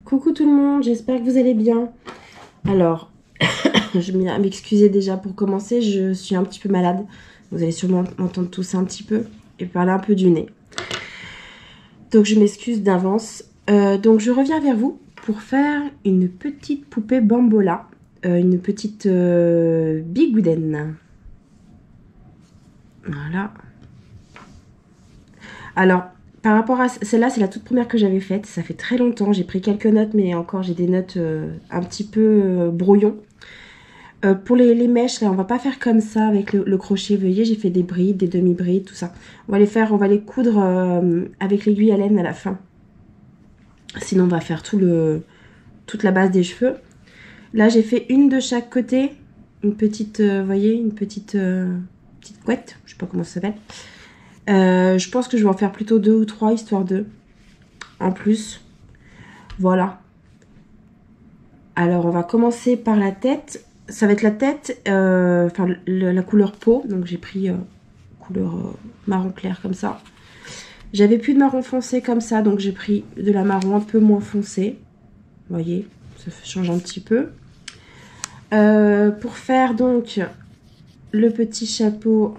Coucou tout le monde, j'espère que vous allez bien. Alors, je vais m'excuser déjà pour commencer, je suis un petit peu malade. Vous allez sûrement m'entendre tousser un petit peu et parler un peu du nez. Donc je m'excuse d'avance. Donc je reviens vers vous pour faire une petite poupée bambola. Une petite bigoudaine. Voilà. Alors, par rapport à celle-là, c'est la toute première que j'avais faite. Ça fait très longtemps. J'ai pris quelques notes, mais encore j'ai des notes un petit peu brouillon. Pour les mèches, là, on va pas faire comme ça avec le crochet. Vous voyez, j'ai fait des brides, des demi-brides, tout ça. On va les coudre avec l'aiguille à laine à la fin. Sinon, on va faire toute la base des cheveux. Là, j'ai fait une de chaque côté. Une petite, vous voyez, une petite couette. Je sais pas comment ça s'appelle. Je pense que je vais en faire plutôt 2 ou 3, histoire de. En plus. Voilà. Alors, on va commencer par la tête. Ça va être la tête, enfin la couleur peau. Donc, j'ai pris couleur marron clair comme ça. J'avais plus de marron foncé comme ça. Donc, j'ai pris de la marron un peu moins foncé. Vous voyez, ça change un petit peu. Pour faire donc le petit chapeau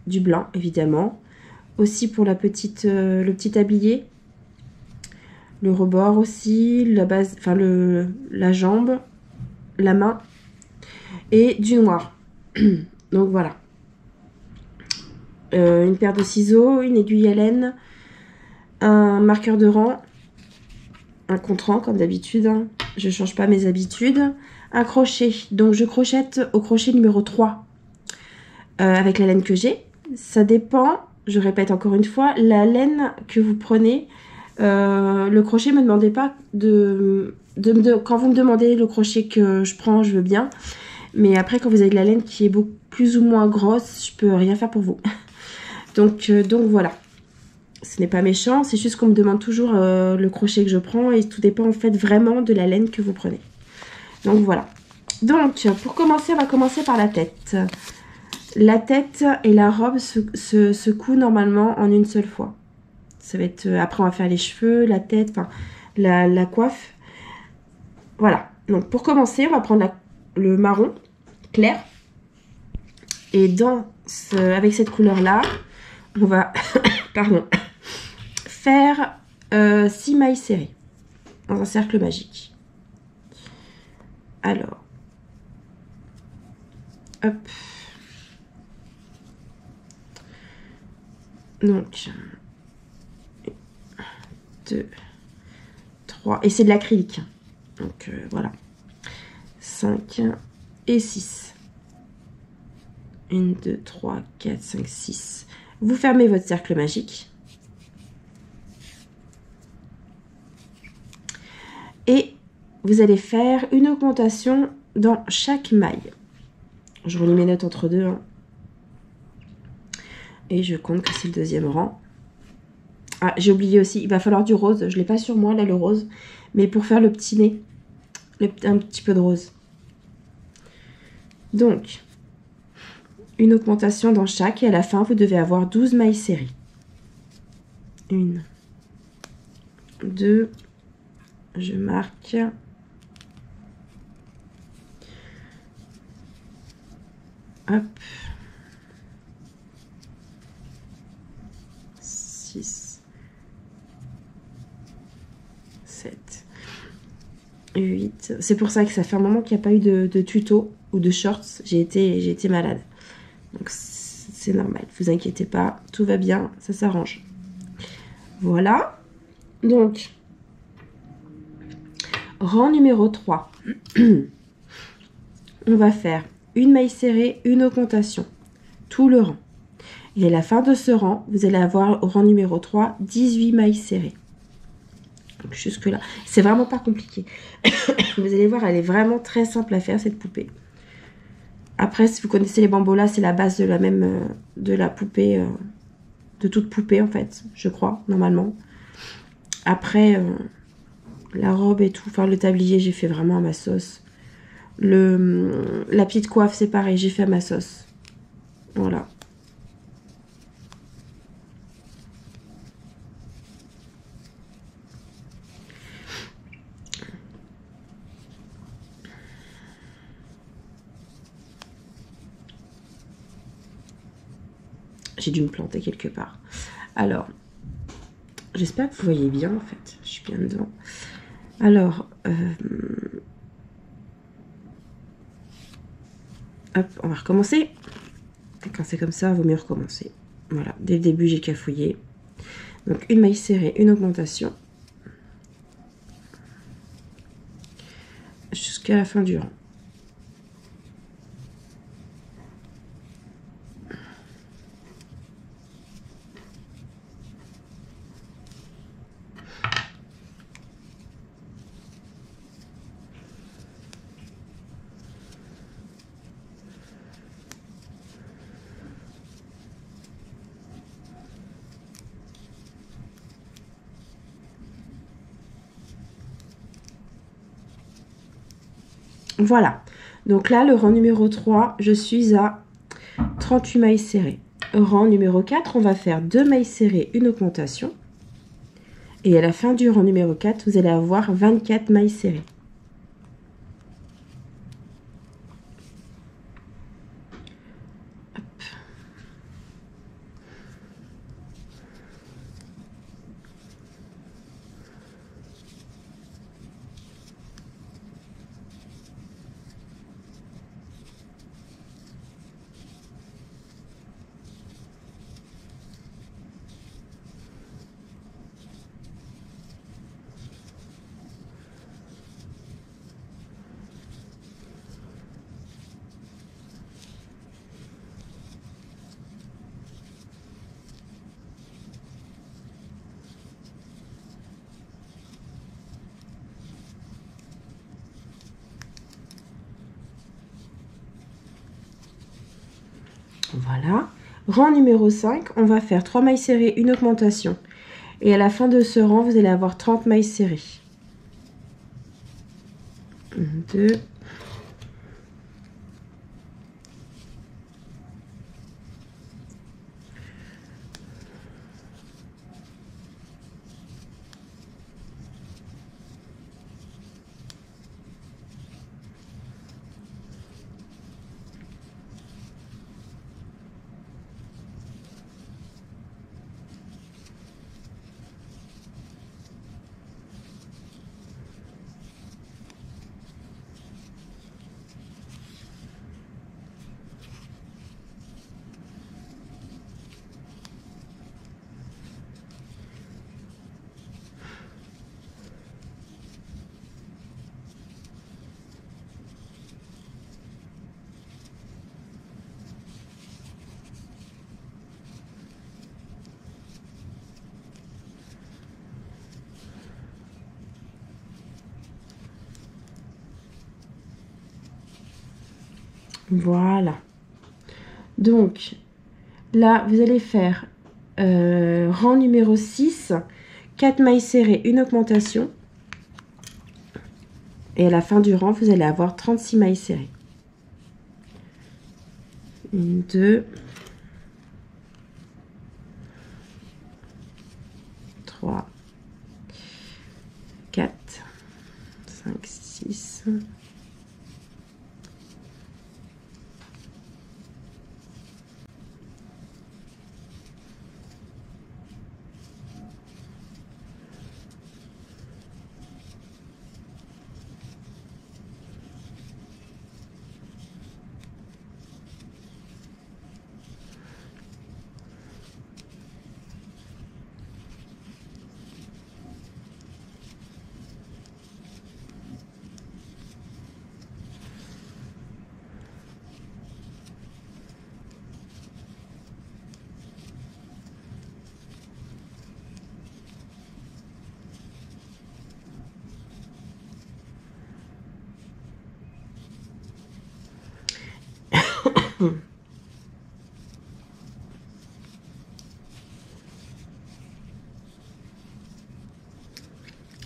du blanc, évidemment. Aussi pour la petite, le petit tablier. Le rebord aussi, la base, enfin la jambe, la main et du noir. Donc voilà. Une paire de ciseaux, une aiguille à laine, un marqueur de rang, un contre-rang comme d'habitude. Hein. Je ne change pas mes habitudes. Un crochet. Donc je crochette au crochet numéro 3 avec la laine que j'ai. Ça dépend, je répète encore une fois, la laine que vous prenez. Le crochet, ne me demandez pas quand vous me demandez le crochet que je prends, je veux bien. Mais après, quand vous avez de la laine qui est beaucoup plus ou moins grosse, je peux rien faire pour vous. Donc voilà. Ce n'est pas méchant, c'est juste qu'on me demande toujours le crochet que je prends et tout dépend en fait vraiment de la laine que vous prenez. Donc voilà. Donc pour commencer, on va commencer par la tête. La tête et la robe se cousent normalement en une seule fois. Ça va être, après on va faire les cheveux, la tête, enfin la coiffe. Voilà. Donc pour commencer, on va prendre le marron clair. Et avec cette couleur-là, on va pardon, faire 6 mailles serrées dans un cercle magique. Alors, hop. Donc, 2, 3. Et c'est de l'acrylique. Donc, voilà. 5 et 6. 1, 2, 3, 4, 5, 6. Vous fermez votre cercle magique. Et vous allez faire une augmentation dans chaque maille. Je relis mes notes entre deux. Hein. Et je compte que c'est le deuxième rang. Ah, j'ai oublié aussi, il va falloir du rose. Je ne l'ai pas sur moi, là, le rose. Mais pour faire le petit nez, un petit peu de rose. Donc, une augmentation dans chaque. Et à la fin, vous devez avoir 12 mailles serrées. 1, 2, je marque. Hop. 6, 7, 8. C'est pour ça que ça fait un moment qu'il n'y a pas eu de tuto ou de shorts. J'ai été malade. Donc c'est normal. Vous inquiétez pas. Tout va bien. Ça s'arrange. Voilà. Donc, rang numéro 3. On va faire une maille serrée, une augmentation. Tout le rang. Et à la fin de ce rang, vous allez avoir au rang numéro 3, 18 mailles serrées. Donc jusque là, c'est vraiment pas compliqué. Vous allez voir, elle est vraiment très simple à faire cette poupée. Après, si vous connaissez les bambolas, c'est la base de la poupée, de toute poupée en fait, je crois, normalement. Après, la robe et tout, enfin le tablier, j'ai fait vraiment à ma sauce. La petite coiffe, c'est pareil, j'ai fait à ma sauce. Voilà. J'ai dû me planter quelque part. Alors, j'espère que vous voyez bien en fait. Je suis bien dedans. Alors, hop, on va recommencer. Et quand c'est comme ça, il vaut mieux recommencer. Voilà, dès le début, j'ai cafouillé. Donc, une maille serrée, une augmentation. Jusqu'à la fin du rang. Voilà, donc là, le rang numéro 3, je suis à 38 mailles serrées. Rang numéro 4, on va faire 2 mailles serrées, une augmentation. Et à la fin du rang numéro 4, vous allez avoir 24 mailles serrées. Voilà. Rang numéro 5, on va faire 3 mailles serrées, une augmentation. Et à la fin de ce rang, vous allez avoir 30 mailles serrées. 1, 2. Voilà. Donc, là, vous allez faire rang numéro 6, 4 mailles serrées, une augmentation. Et à la fin du rang, vous allez avoir 36 mailles serrées. 1, 2, 3, 4, 5, 6...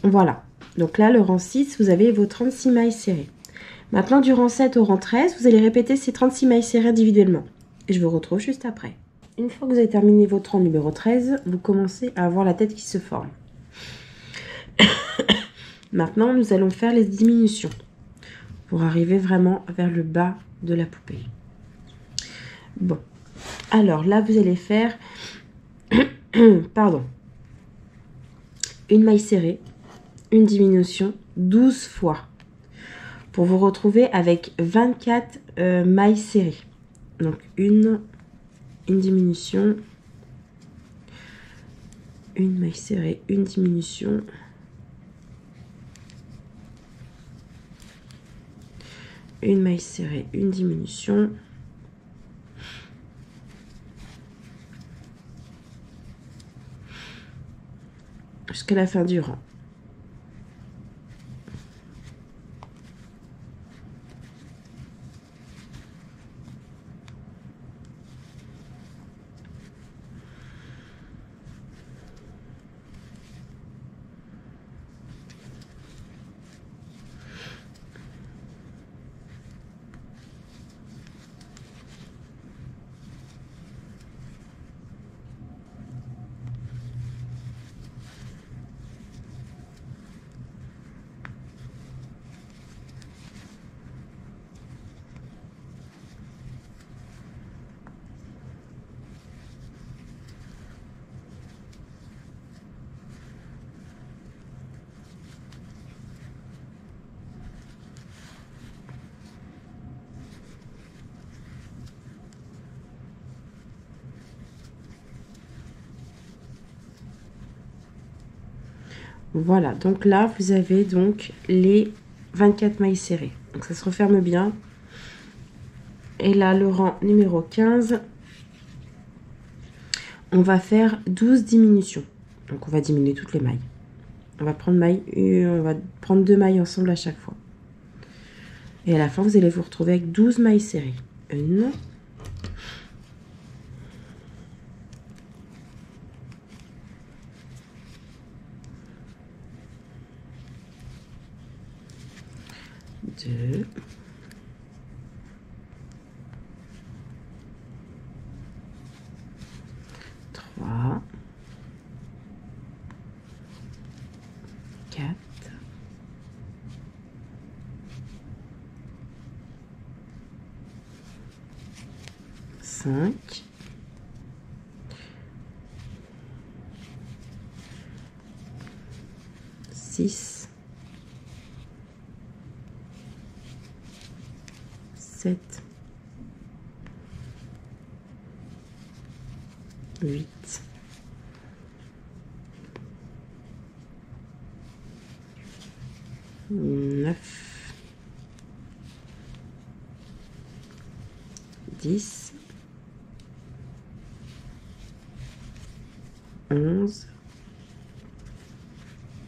Voilà, donc là, le rang 6, vous avez vos 36 mailles serrées. Maintenant, du rang 7 au rang 13, vous allez répéter ces 36 mailles serrées individuellement. Et je vous retrouve juste après. Une fois que vous avez terminé votre rang numéro 13, vous commencez à avoir la tête qui se forme. Maintenant, nous allons faire les diminutions pour arriver vraiment vers le bas de la poupée. Bon, Alors là, vous allez faire, pardon, une maille serrée, une diminution 12 fois pour vous retrouver avec 24 mailles serrées. Donc une diminution, une maille serrée, une diminution, une maille serrée, une diminution, jusqu'à la fin du rang. Voilà, donc là, vous avez donc les 24 mailles serrées. Donc ça se referme bien. Et là, le rang numéro 15, on va faire 12 diminutions. Donc on va diminuer toutes les mailles. On va prendre 2 mailles ensemble à chaque fois. Et à la fin, vous allez vous retrouver avec 12 mailles serrées. Une. Deux. Trois. Quatre. 5, 6, 7, 8, 9, 10, 11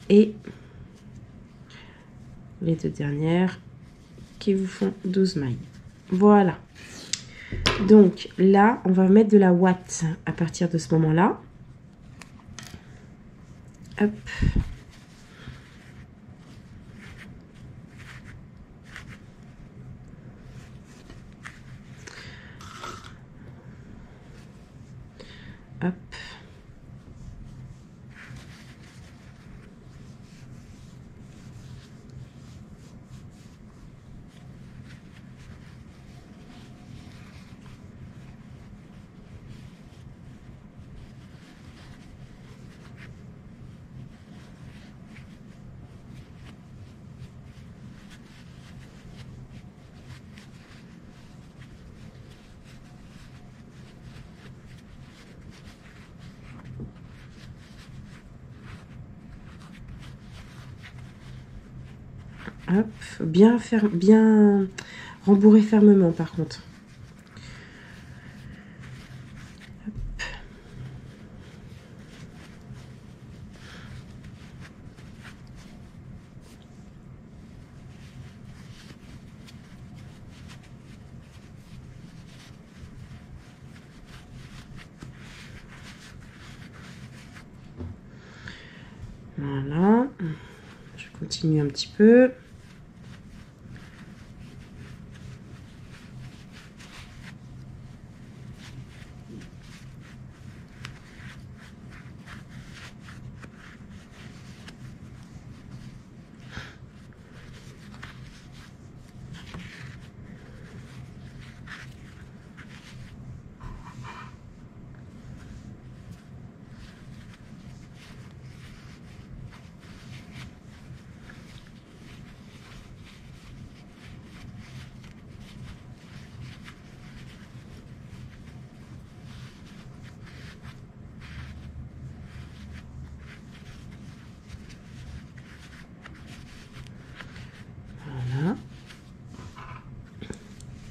et les deux dernières qui vous font 12 mailles. Voilà. Donc là, on va mettre de la ouate à partir de ce moment-là. Hop. Hop. Hop, bien rembourrer fermement par contre. Hop. Voilà, je continue un petit peu.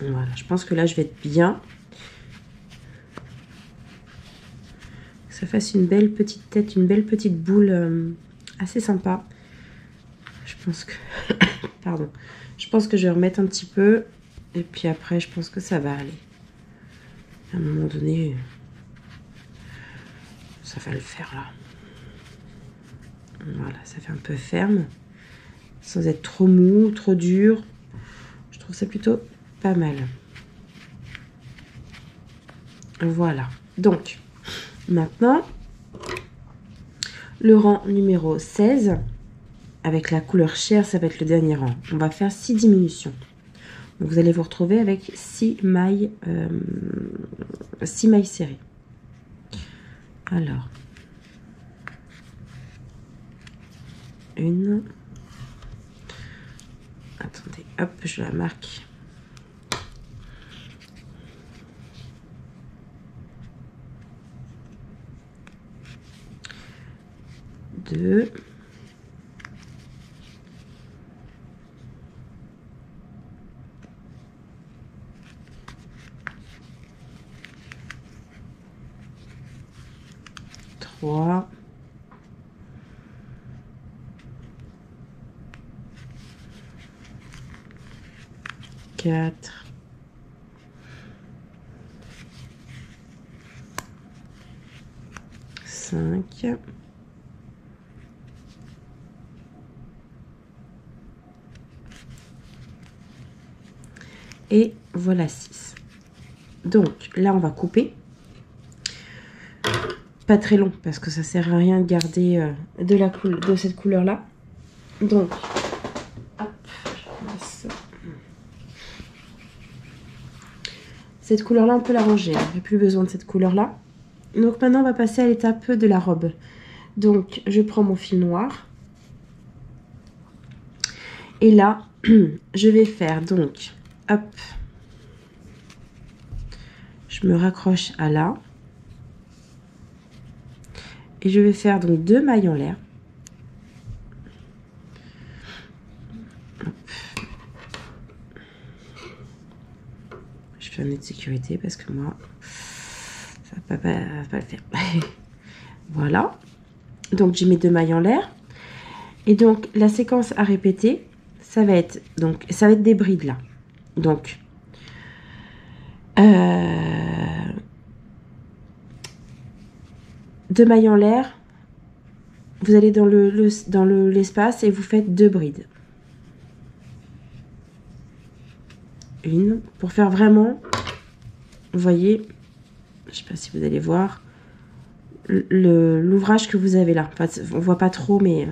Voilà, je pense que là, je vais être bien. Que ça fasse une belle petite tête, une belle petite boule assez sympa. Je pense que... Pardon. Je pense que je vais remettre un petit peu. Et puis après, je pense que ça va aller. À un moment donné, ça va le faire là. Voilà, ça fait un peu ferme. Sans être trop mou, trop dur. Je trouve ça plutôt pas mal. Voilà. Donc, maintenant, le rang numéro 16, avec la couleur chair, ça va être le dernier rang. On va faire 6 diminutions. Donc, vous allez vous retrouver avec 6 mailles serrées. Alors, une. Attendez, hop, je la marque. Deux. Trois. 4, 5, et voilà 6. Donc là, on va couper. Pas très long parce que ça sert à rien de garder de cette couleur là. Donc, hop, cette couleur là, on peut la ranger. On n'a plus besoin de cette couleur là. Donc maintenant, on va passer à l'étape de la robe. Donc, je prends mon fil noir. Et là, je vais faire donc, hop, je me raccroche à là. Et je vais faire donc 2 mailles en l'air. Je fais un nœud de sécurité parce que moi, ça va pas le faire. Voilà. Donc, j'ai mes 2 mailles en l'air. Et donc, la séquence à répéter, ça va être des brides là. Donc, 2 mailles en l'air. Vous allez dans l'espace et vous faites 2 brides. Une, pour faire vraiment, vous voyez, je sais pas si vous allez voir, l'ouvrage que vous avez là. Enfin, on voit pas trop, mais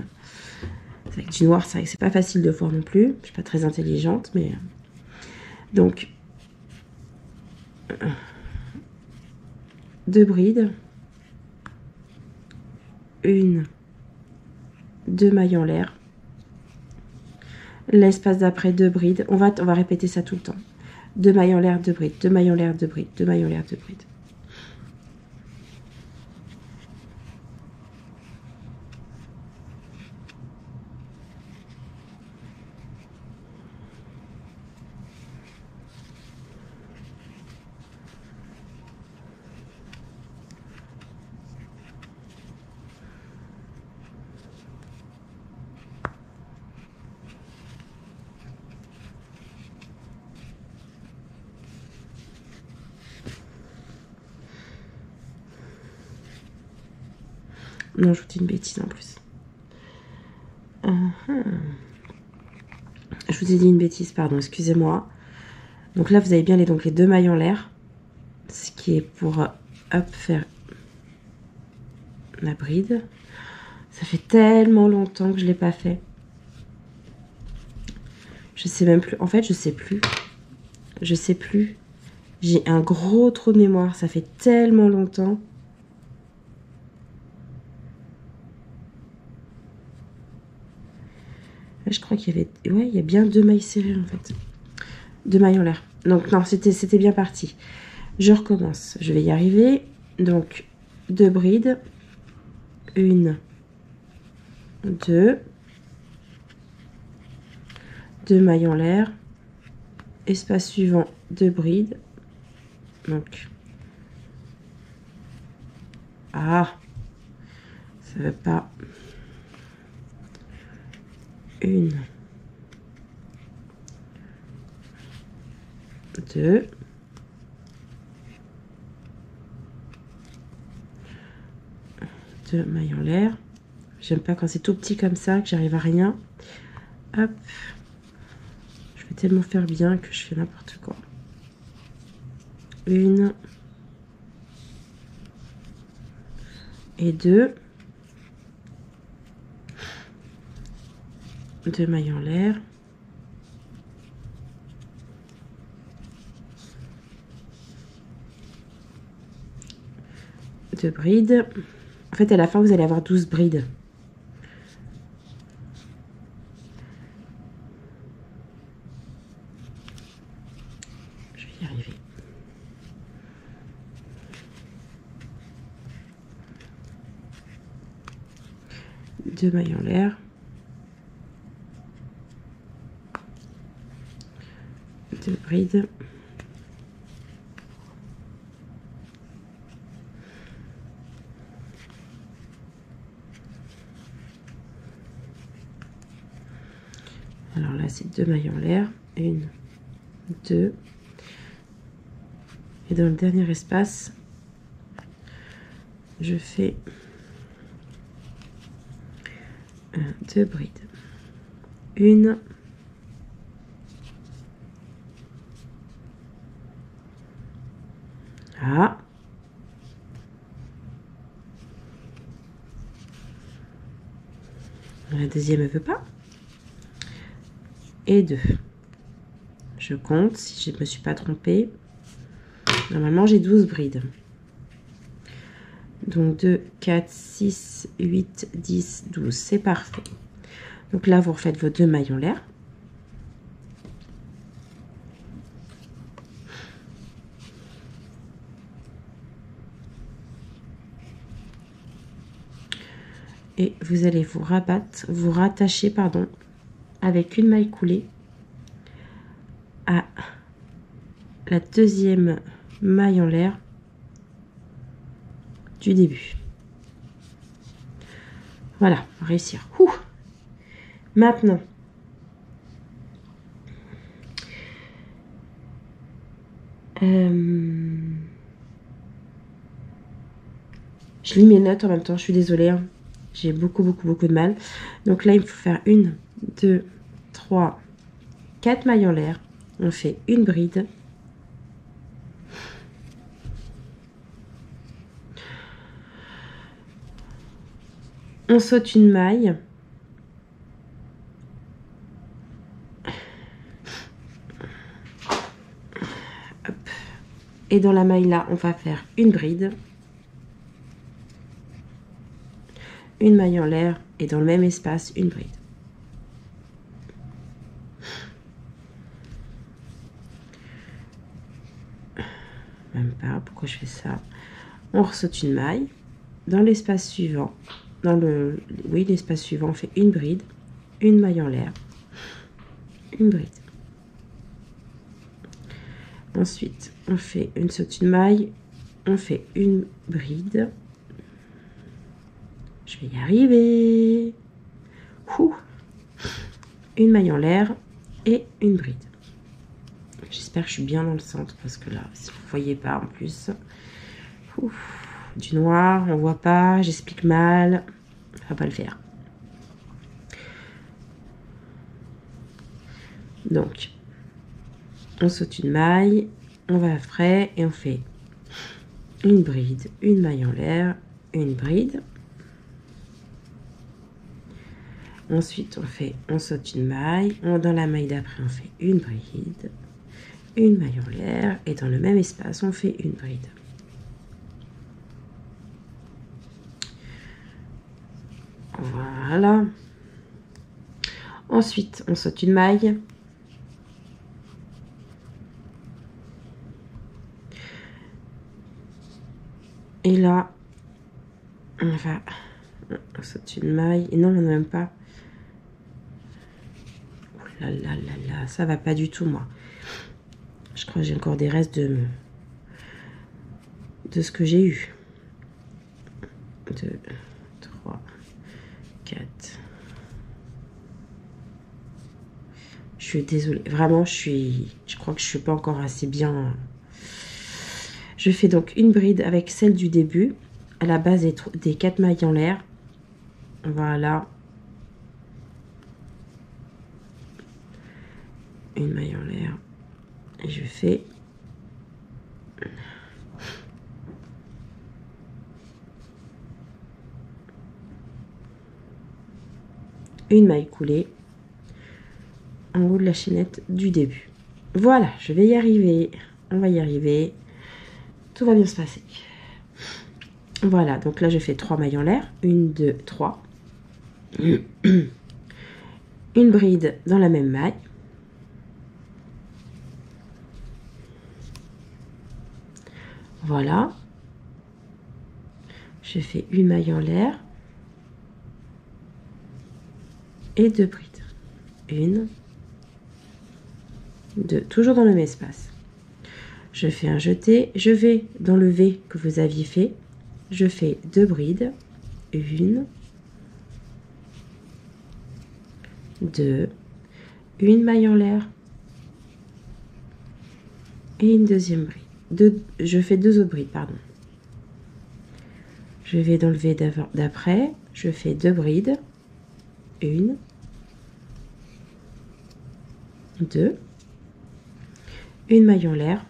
avec du noir, c'est pas facile de voir non plus. Je suis pas très intelligente, mais... Donc, 2 brides. 1, 2 mailles en l'air. L'espace d'après, 2 brides. On va répéter ça tout le temps. 2 mailles en l'air, 2 brides. 2 mailles en l'air, 2 brides. 2 mailles en l'air, 2 brides. Non, je vous dis une bêtise en plus. Je vous ai dit une bêtise, pardon, excusez-moi. Donc là, vous avez bien les 2 mailles en l'air. Ce qui est pour faire la bride. Ça fait tellement longtemps que je ne l'ai pas fait. Je sais même plus. En fait, je sais plus. Je sais plus. J'ai un gros trou de mémoire. Ça fait tellement longtemps. Je crois qu'il y avait... Ouais, il y a bien 2 mailles serrées en fait. 2 mailles en l'air. Donc non, c'était bien parti. Je recommence. Je vais y arriver. Donc, 2 brides. 1, 2. 2 mailles en l'air. espace suivant, 2 brides. Donc, ça veut pas. 1, 2, 2 mailles en l'air. J'aime pas quand c'est tout petit comme ça, que j'arrive à rien. Hop. Je vais tellement faire bien que je fais n'importe quoi. 1 et 2. 2 mailles en l'air. Deux brides. En fait, à la fin, vous allez avoir 12 brides. Je vais y arriver. Deux mailles en l'air. Deux brides. Alors là, c'est 2 mailles en l'air. 1, 2. Et dans le dernier espace, je fais 2 brides. 1. La deuxième, elle veut pas. Et 2. Je compte si je ne me suis pas trompée. Normalement, j'ai 12 brides. Donc 2, 4, 6, 8, 10, 12. C'est parfait. Donc là, vous refaites vos 2 mailles en l'air. Et vous allez vous rattacher, pardon, avec une maille coulée à la deuxième maille en l'air du début. Voilà, réussir. Maintenant, je lis mes notes en même temps, je suis désolée, hein. J'ai beaucoup de mal. Donc là, il faut faire 1, 2, 3, 4 mailles en l'air. On fait une bride. On saute une maille. Hop. Et dans la maille là, on va faire une bride. Une maille en l'air et dans le même espace, une bride. Même pas, pourquoi je fais ça? On ressaute une maille. Dans l'espace suivant, l'espace suivant, on fait une bride, une maille en l'air, une bride. Ensuite, on fait une saute une maille, on fait une bride. Je vais y arriver. Une maille en l'air et une bride. J'espère que je suis bien dans le centre parce que là, si vous ne voyez pas en plus. Du noir, on voit pas, j'explique mal. Ça va pas le faire. Donc, on saute une maille, on va frais et on fait une bride, une maille en l'air, une bride. Ensuite, on saute une maille. Dans la maille d'après, on fait une bride, une maille en l'air. Et dans le même espace, on fait une bride. Voilà. Ensuite, on saute une maille. Et là, on saute une maille. Et non, on n'a même pas. Oh là là là là, ça va pas du tout, moi. Je crois que j'ai encore des restes de ce que j'ai eu. 2, 3, 4. Je suis désolée. Vraiment, je crois que je suis pas encore assez bien. Je fais donc une bride avec celle du début. À la base des 4 mailles en l'air. Voilà. Une maille en l'air. Et je fais une maille coulée en haut de la chaînette du début. Voilà, je vais y arriver. On va y arriver. Tout va bien se passer. Voilà, donc là je fais 3 mailles en l'air. 1, 2, 3. Une bride dans la même maille. Voilà. Je fais une maille en l'air. Et 2 brides. 1, 2, toujours dans le même espace. Je fais un jeté, je vais dans le V que vous aviez fait. Je fais 2 brides. 1, 2, une maille en l'air et une deuxième bride. Je fais 2 autres brides, pardon. Je vais dans le V d'après, je fais 2 brides. 1, 2, une maille en l'air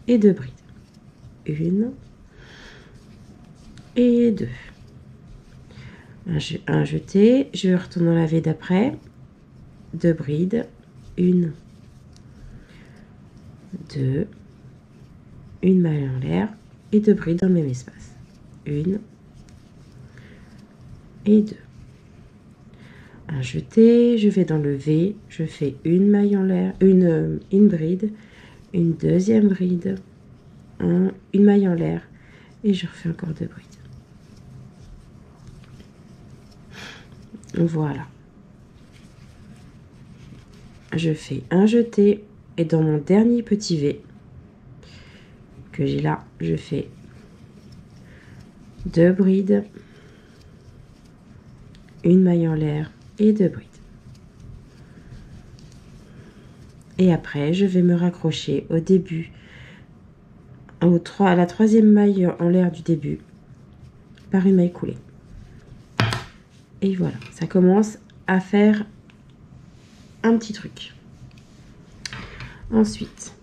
et 2 brides. 1 et 2. Un jeté, je retourne dans la V d'après, 2 brides, 1, 2, une maille en l'air et 2 brides dans le même espace. 1 et 2. Un jeté, je vais dans le V, je fais une maille en l'air, une bride, une deuxième bride, une maille en l'air et je refais encore 2 brides. Voilà. Je fais un jeté et dans mon dernier petit V que j'ai là, je fais 2 brides, une maille en l'air et 2 brides. Et après, je vais me raccrocher au début, à la troisième maille en l'air du début, par une maille coulée. Et voilà, ça commence à faire un petit truc. Ensuite,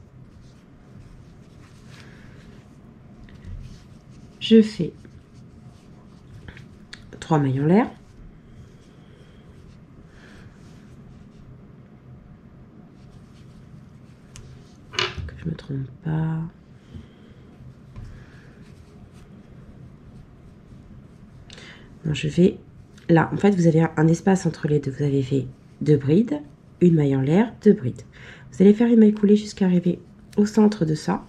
je fais 3 mailles en l'air. Que je me trompe pas. Non, je vais là. En fait, vous avez un espace entre les deux. Vous avez fait 2 brides, une maille en l'air, 2 brides. Vous allez faire une maille coulée jusqu'à arriver au centre de ça.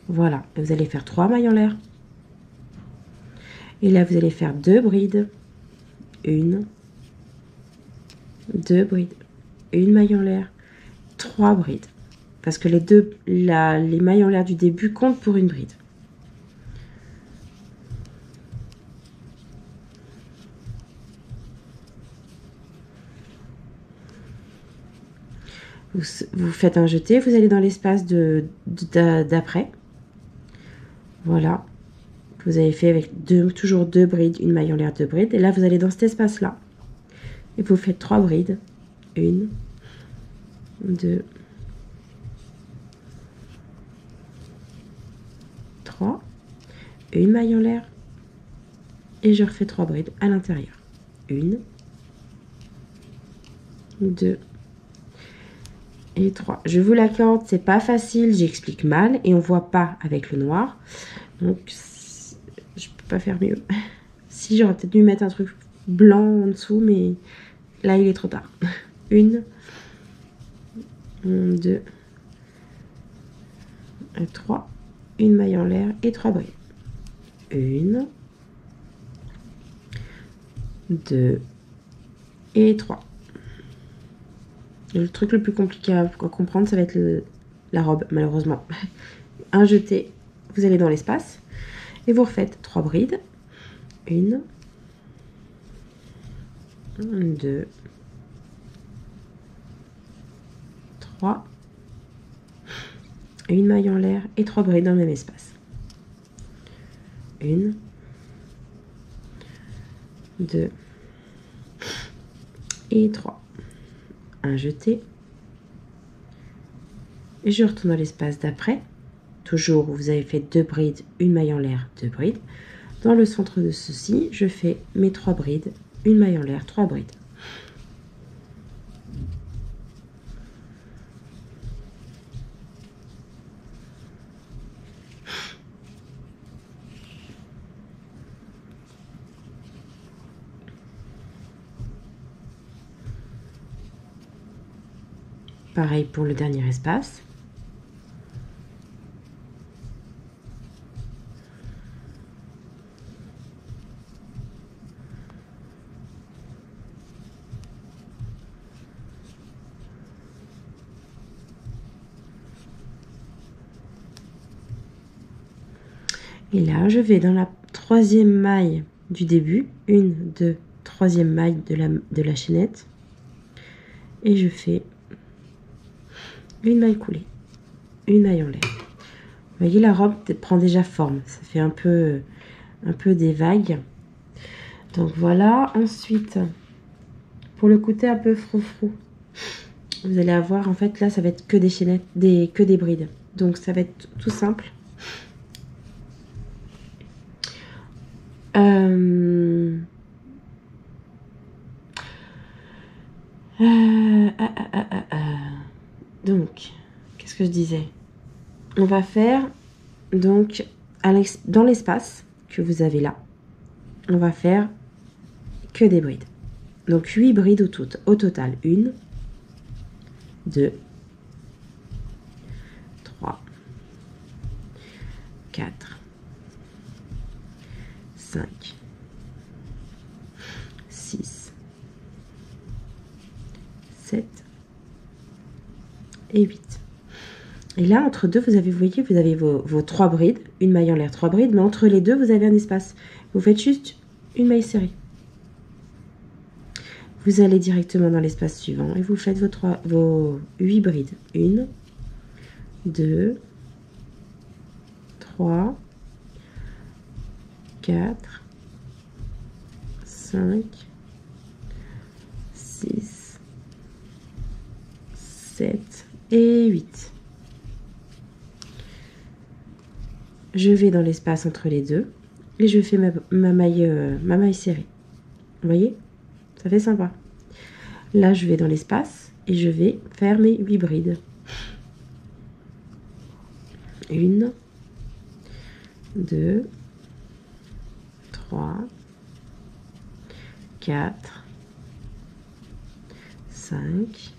Voilà. Et vous allez faire 3 mailles en l'air. Et là, vous allez faire 2 brides. 1, 2 brides. Une maille en l'air. 3 brides. Parce que les mailles en l'air du début comptent pour une bride. Vous faites un jeté, vous allez dans l'espace d'après. Voilà. Vous avez fait avec toujours 2 brides, une maille en l'air, 2 brides. Et là, vous allez dans cet espace-là. Et vous faites 3 brides. 1, 2, 3. Une maille en l'air. Et je refais 3 brides à l'intérieur. 1, 2 et 3. Je vous l'accorde, c'est pas facile, j'explique mal et on voit pas avec le noir. Donc, je peux pas faire mieux. Si, j'aurais peut-être dû mettre un truc blanc en dessous, mais là, il est trop tard. 1, 2, 3. Une maille en l'air et 3 brides. 1, 2 et 3. Le truc le plus compliqué à comprendre, ça va être la robe, malheureusement. Un jeté, vous allez dans l'espace et vous refaites 3 brides. 1, 2, 3, une maille en l'air et 3 brides dans le même espace. 1, 2 et 3. Un jeté. Et je retourne dans l'espace d'après. Toujours, vous avez fait 2 brides, une maille en l'air, 2 brides. Dans le centre de ceci, je fais mes 3 brides, une maille en l'air, 3 brides. Pareil pour le dernier espace. Et là, je vais dans la 3e maille du début, 1, 2, 3e maille de la chaînette, et je fais une maille coulée, une maille en l'air. Vous voyez, la robe prend déjà forme, ça fait un peu des vagues. Donc voilà. Ensuite, pour le côté un peu froufrou, vous allez avoir, en fait, là, ça va être que des chaînettes, que des brides. Donc ça va être tout simple. Donc, qu'est-ce que je disais? On va faire, donc, dans l'espace que vous avez là, on va faire que des brides. Donc, 8 brides au total. 1, 2, 3, 4, 5, 6, 7 et 8. Et là, entre deux, vous voyez, vous avez vos 3 brides, une maille en l'air, 3 brides, mais entre les deux, vous avez un espace. Vous faites juste une maille serrée. Vous allez directement dans l'espace suivant et vous faites vos 8 brides. 1, 2, 3, 4, 5, 6, 7 et 8. Je vais dans l'espace entre les deux et je fais ma maille serrée. Vous voyez? Ça fait sympa. Là, je vais dans l'espace et je vais faire mes 8 brides. 1, 2, 3, 4, 5,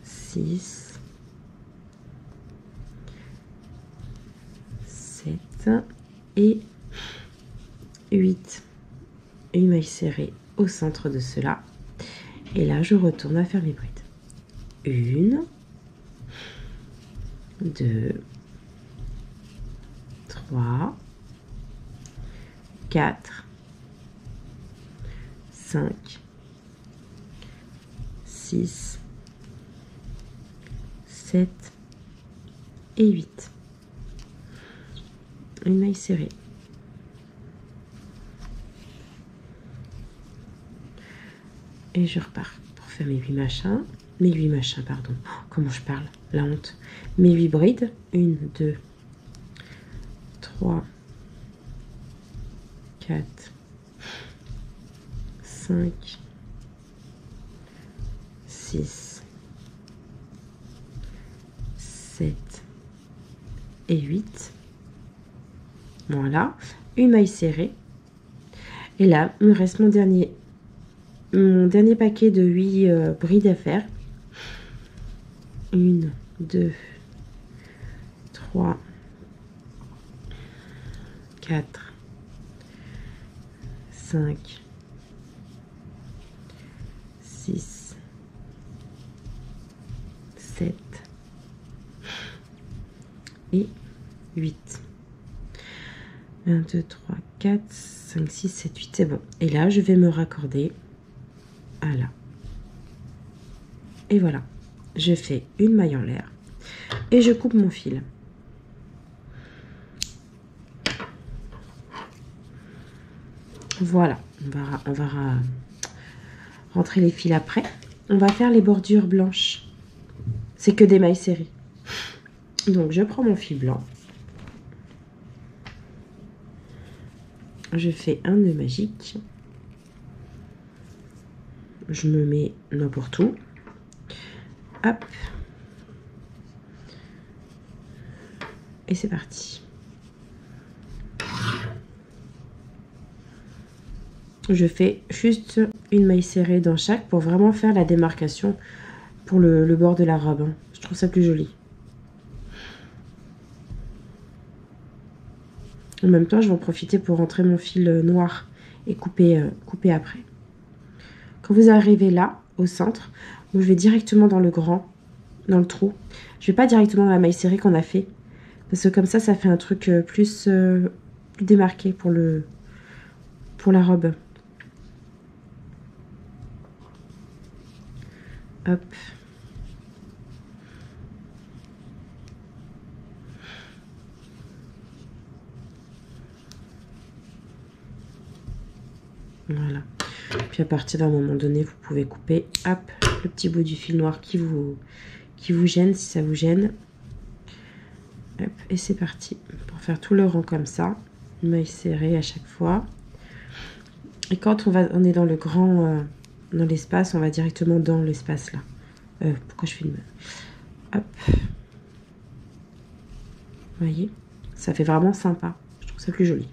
6, 7 et 8. Une maille serrée au centre de cela. Et là, je retourne à faire mes brides. 1, 2, 3, 4, 5, 6, 7 et 8. Une maille serrée. Et je repars pour faire mes 8 machins. Mes 8 machins, pardon. Oh, comment je parle? La honte. Mes 8 brides. 1, 2, 3, 4, 5, 6, 7 et 8. Voilà. Une maille serrée. Et là, il me reste mon dernier paquet de 8 brides à faire. 1, 2, 3, 4, 5, 6, 7 et 8. 1, 2, 3, 4, 5, 6, 7, 8. C'est bon. Et là, je vais me raccorder à là. Et voilà. Je fais une maille en l'air. Et je coupe mon fil. Voilà. On va rentrer les fils après. On va faire les bordures blanches. C'est que des mailles serrées. Donc, je prends mon fil blanc. Je fais un nœud magique. Je me mets n'importe où. Hop. Et c'est parti. Je fais juste une maille serrée dans chaque pour vraiment faire la démarcation pour le bord de la robe. Je trouve ça plus joli. En même temps, je vais en profiter pour rentrer mon fil noir et couper après. Quand vous arrivez là, au centre, je vais directement dans le grand, dans le trou. Je vais pas directement dans la maille serrée qu'on a fait. Parce que comme ça fait un truc plus démarqué pour la robe. Hop. Voilà. Puis à partir d'un moment donné, vous pouvez couper, hop, le petit bout du fil noir qui vous gêne, si ça vous gêne. Hop, et c'est parti. Pour faire tout le rang comme ça. Une maille serrée à chaque fois. Et quand on est dans le grand, dans l'espace, on va directement dans l'espace là. Pourquoi je filme? Hop. Vous voyez? Ça fait vraiment sympa. Je trouve ça plus joli.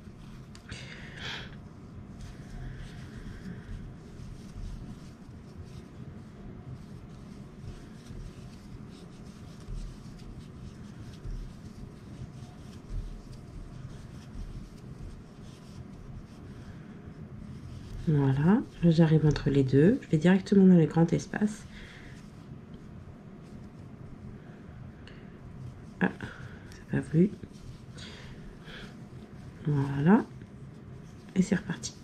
Voilà, j'arrive entre les deux. Je vais directement dans le grand espace. Ah, c'est pas voulu. Voilà. Et c'est reparti.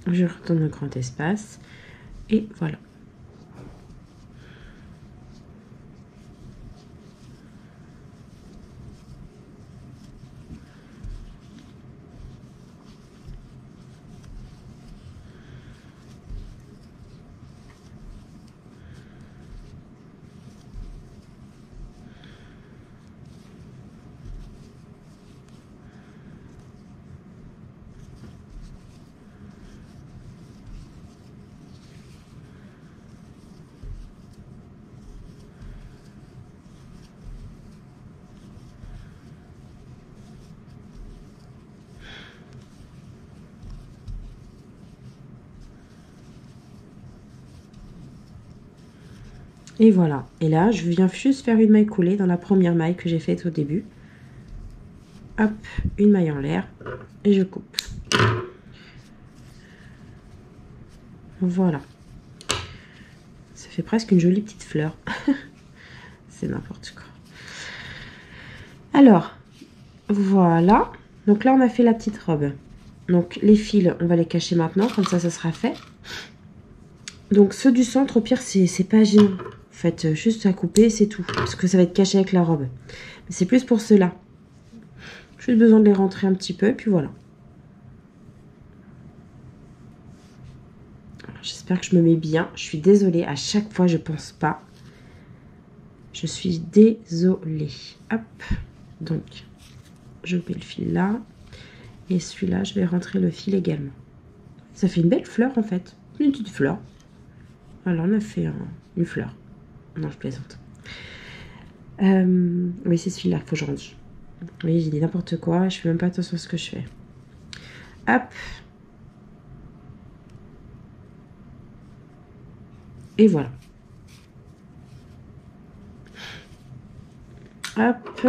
Je retourne au grand espace. Et voilà. Et voilà. Et là, je viens juste faire une maille coulée dans la première maille que j'ai faite au début. Hop, une maille en l'air. Et je coupe. Voilà. Ça fait presque une jolie petite fleur. C'est n'importe quoi. Alors, voilà. Donc là, on a fait la petite robe. Donc, les fils, on va les cacher maintenant. Comme ça sera fait. Donc, ceux du centre, au pire, c'est pas gênant. Faites juste à couper, c'est tout. Parce que ça va être caché avec la robe. Mais c'est plus pour ceux-là. Juste besoin de les rentrer un petit peu. Et puis voilà. J'espère que je me mets bien. Je suis désolée. À chaque fois, je pense pas. Je suis désolée. Hop. Donc, je mets le fil là. Et celui-là, je vais rentrer le fil également. Ça fait une belle fleur, en fait. Une petite fleur. Alors, on a fait une fleur. Non, je plaisante. Oui, c'est celui-là qu'il faut que je range. Oui, j'ai dit n'importe quoi. Je fais même pas attention à ce que je fais. Hop. Et voilà. Hop,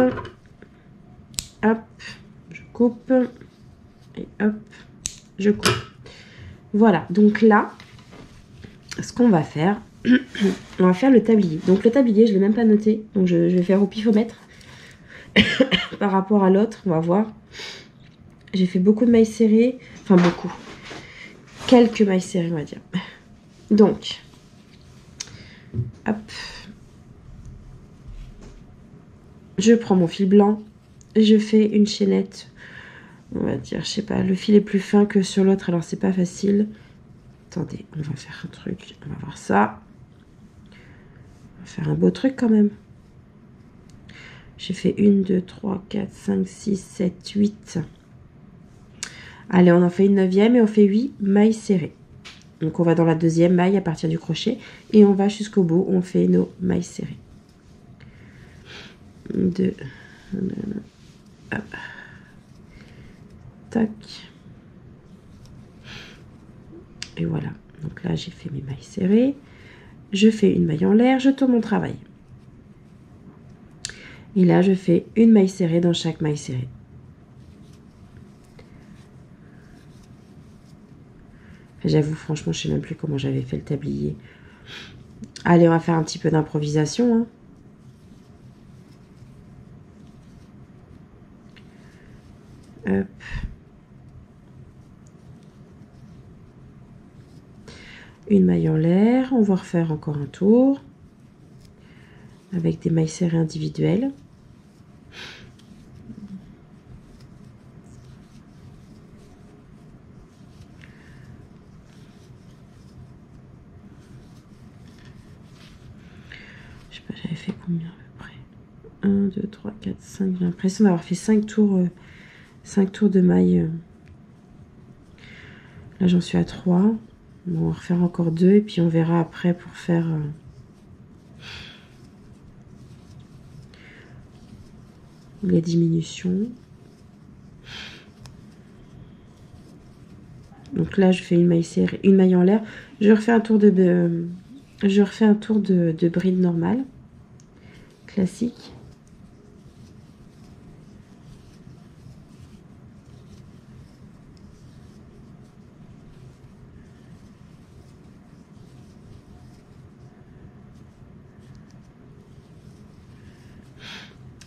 hop, je coupe et hop, je coupe. Voilà, donc là, ce qu'on va faire, on va faire le tablier. Donc le tablier, je ne l'ai même pas noté, donc je vais faire au pifomètre par rapport à l'autre, on va voir. J'ai fait beaucoup de mailles serrées, enfin beaucoup, quelques mailles serrées, on va dire. Donc, hop, je prends mon fil blanc et je fais une chaînette. On va dire, je sais pas, le fil est plus fin que sur l'autre, alors c'est pas facile. Attendez, on va faire un truc, on va voir ça. On va faire un beau truc quand même. J'ai fait 1, 2, 3, 4, 5, 6, 7, 8. Allez, on en fait une 9e et on fait 8 mailles serrées. Donc on va dans la deuxième maille à partir du crochet et on va jusqu'au bout, on fait nos mailles serrées. 2, hop, tac. Et voilà, donc là j'ai fait mes mailles serrées. Je fais une maille en l'air, je tourne mon travail. Et là je fais une maille serrée dans chaque maille serrée. J'avoue, franchement, je sais même plus comment j'avais fait le tablier. Allez, on va faire un petit peu d'improvisation, hein. Hop. Une maille en l'air, on va refaire encore un tour avec des mailles serrées individuelles. Je sais pas, j'avais fait combien à peu près? 1, 2, 3, 4, 5. J'ai l'impression d'avoir fait 5 tours de mailles. Là, j'en suis à 3. Bon, on va refaire encore 2 et puis on verra après pour faire les diminutions. Donc là, je fais une maille serrée, une maille en l'air. Je refais un tour de bride normale, classique.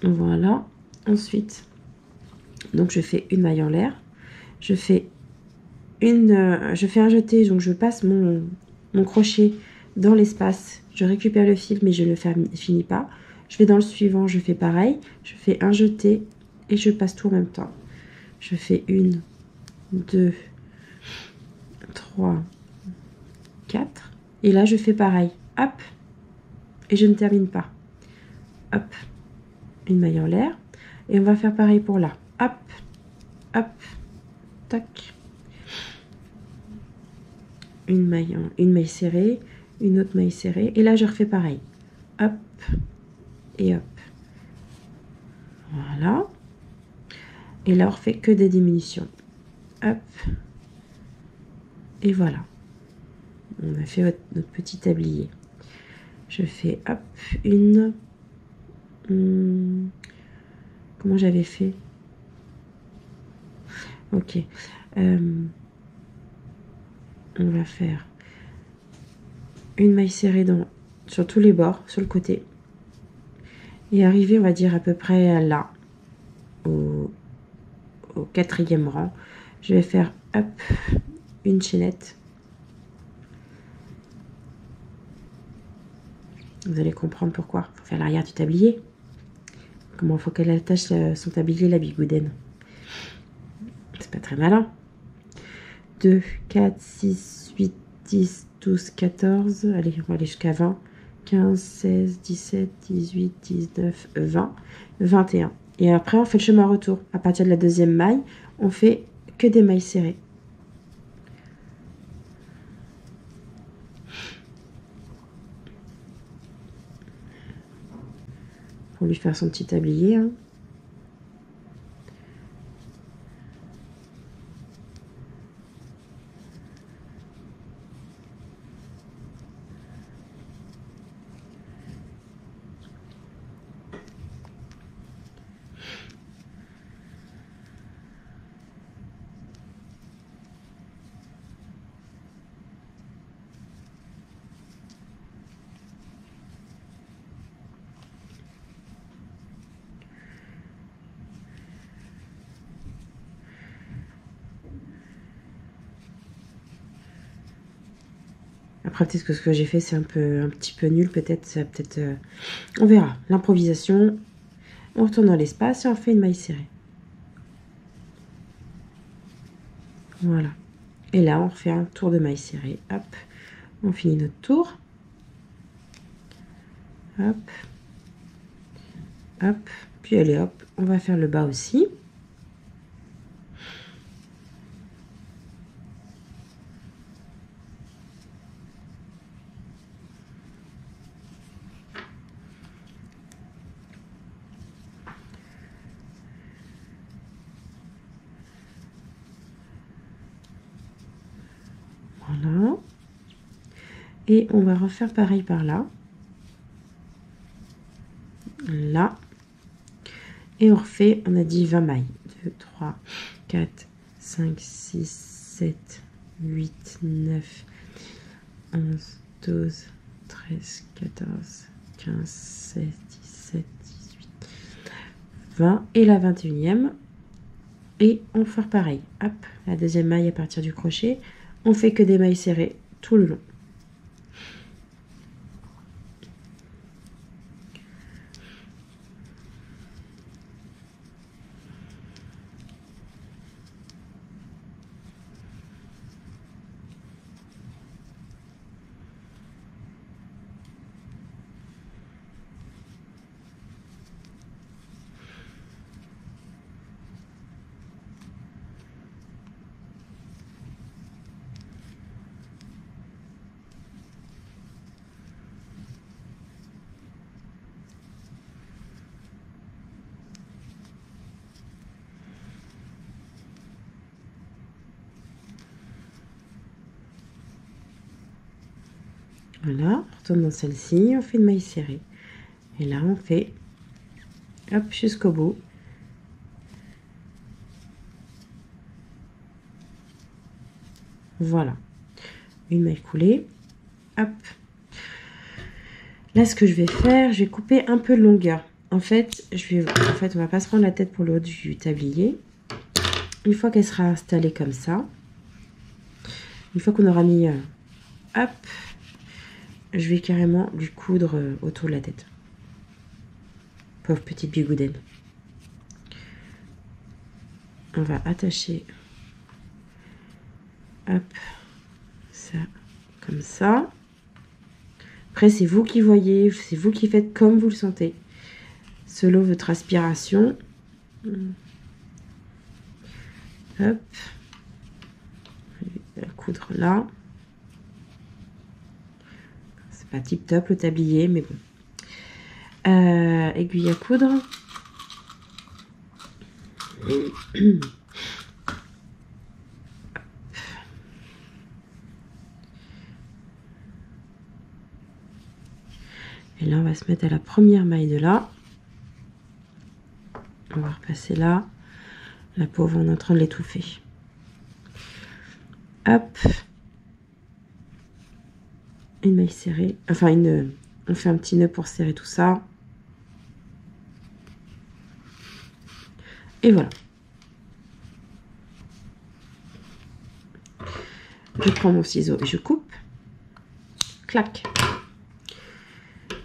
Voilà. Ensuite, donc je fais une maille en l'air. Je fais un jeté, donc je passe mon crochet dans l'espace. Je récupère le fil, mais je ne le finis pas. Je vais dans le suivant, je fais pareil. Je fais un jeté et je passe tout en même temps. Je fais 1, 2, 3, 4. Et là, je fais pareil. Hop. Et je ne termine pas. Hop. Une maille en l'air. Et on va faire pareil pour là. Hop. Hop. Tac. Une maille serrée. Une autre maille serrée. Et là, je refais pareil. Hop. Et hop. Voilà. Et là, on refait que des diminutions. Hop. Et voilà. On a fait notre petit tablier. Je fais hop, une. Comment j'avais fait? Ok. On va faire une maille serrée sur tous les bords, sur le côté. Et arriver, on va dire, à peu près là, au 4e rang. Je vais faire hop, une chaînette. Vous allez comprendre pourquoi. Il faut faire l'arrière du tablier. Comment il faut qu'elle attache son tablier, la bigoudaine. C'est pas très malin. 2, 4, 6, 8, 10, 12, 14. Allez, on va aller jusqu'à 20. 15, 16, 17, 18, 19, 20, 21. Et après, on fait le chemin retour. À partir de la deuxième maille, on fait que des mailles serrées. Pour lui faire son petit tablier, hein. Après, peut-être que ce que j'ai fait, c'est un petit peu nul. Peut-être, on verra. L'improvisation. On retourne dans l'espace et on fait une maille serrée. Voilà. Et là, on refait un tour de maille serrée. Hop. On finit notre tour. Hop. Hop. Puis allez, hop. On va faire le bas aussi. Voilà. Et on va refaire pareil par là. Là. Et on refait, on a dit 20 mailles. 2, 3, 4, 5, 6, 7, 8, 9, 11, 12, 13, 14, 15, 16, 17, 18, 20. Et la 21e. Et on fait pareil. Hop, la deuxième maille à partir du crochet. On fait que des mailles serrées tout le long. Voilà, on retourne dans celle-ci, on fait une maille serrée. Et là, on fait, hop, jusqu'au bout. Voilà, une maille coulée. Hop. Là, ce que je vais faire, je vais couper un peu de longueur. En fait, on va pas se prendre la tête pour le haut du tablier. Une fois qu'elle sera installée comme ça, une fois qu'on aura mis, hop, je vais carrément lui coudre autour de la tête. Pauvre petite bigoudaine. On va attacher, hop, ça, comme ça. Après, c'est vous qui voyez, c'est vous qui faites comme vous le sentez. Selon votre aspiration. Hop. Je vais la coudre là. C'est pas tip top le tablier, mais bon. Aiguille à coudre. Et là, on va se mettre à la première maille de là. On va repasser là. La pauvre, on est en train de l'étouffer. Hop. Une maille serrée. Enfin, on fait un petit nœud pour serrer tout ça. Et voilà. Je prends mon ciseau et je coupe. Clac.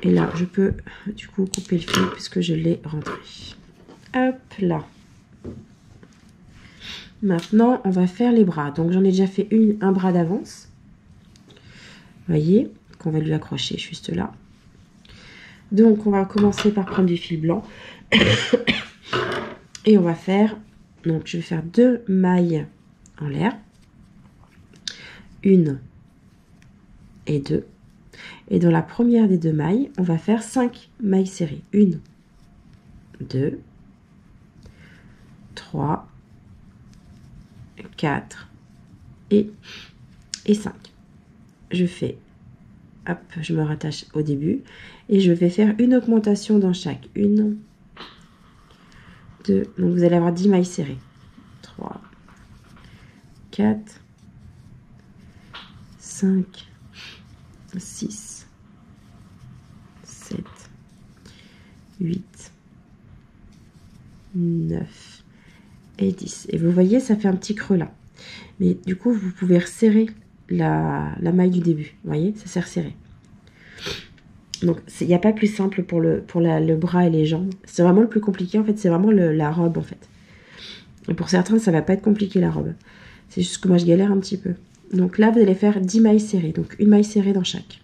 Et là, je peux du coup couper le fil puisque je l'ai rentré. Hop là. Maintenant, on va faire les bras. Donc, j'en ai déjà fait un bras d'avance. Vous voyez qu'on va lui accrocher juste là. Donc, on va commencer par prendre du fil blanc. Et on va faire... Donc, je vais faire 2 mailles en l'air. 1 et 2. Et dans la première des 2 mailles, on va faire 5 mailles serrées. 1, 2, 3, 4 et 5. Je fais, hop, je me rattache au début et je vais faire une augmentation dans chaque. 1, 2, donc vous allez avoir 10 mailles serrées. 3, 4, 5, 6, 7, 8, 9 et 10. Et vous voyez, ça fait un petit creux là. Mais du coup, vous pouvez resserrer la maille du début. Vous voyez, ça s'est resserré. Donc, il n'y a pas plus simple pour le bras et les jambes. C'est vraiment le plus compliqué, en fait. C'est vraiment la robe, en fait. Et pour certains, ça va pas être compliqué, la robe. C'est juste que moi, je galère un petit peu. Donc là, vous allez faire 10 mailles serrées. Donc, une maille serrée dans chaque.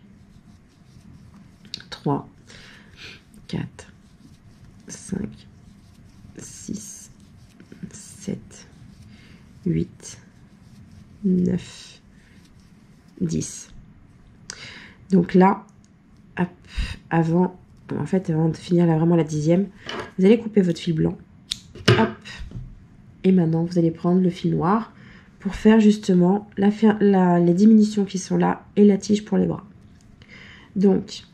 3, 4, 5, 6, 7, 8, 9, 10. Donc là, hop, avant de finir là, vraiment la 10e, vous allez couper votre fil blanc. Hop. Et maintenant, vous allez prendre le fil noir pour faire justement les diminutions qui sont là et la tige pour les bras. Donc,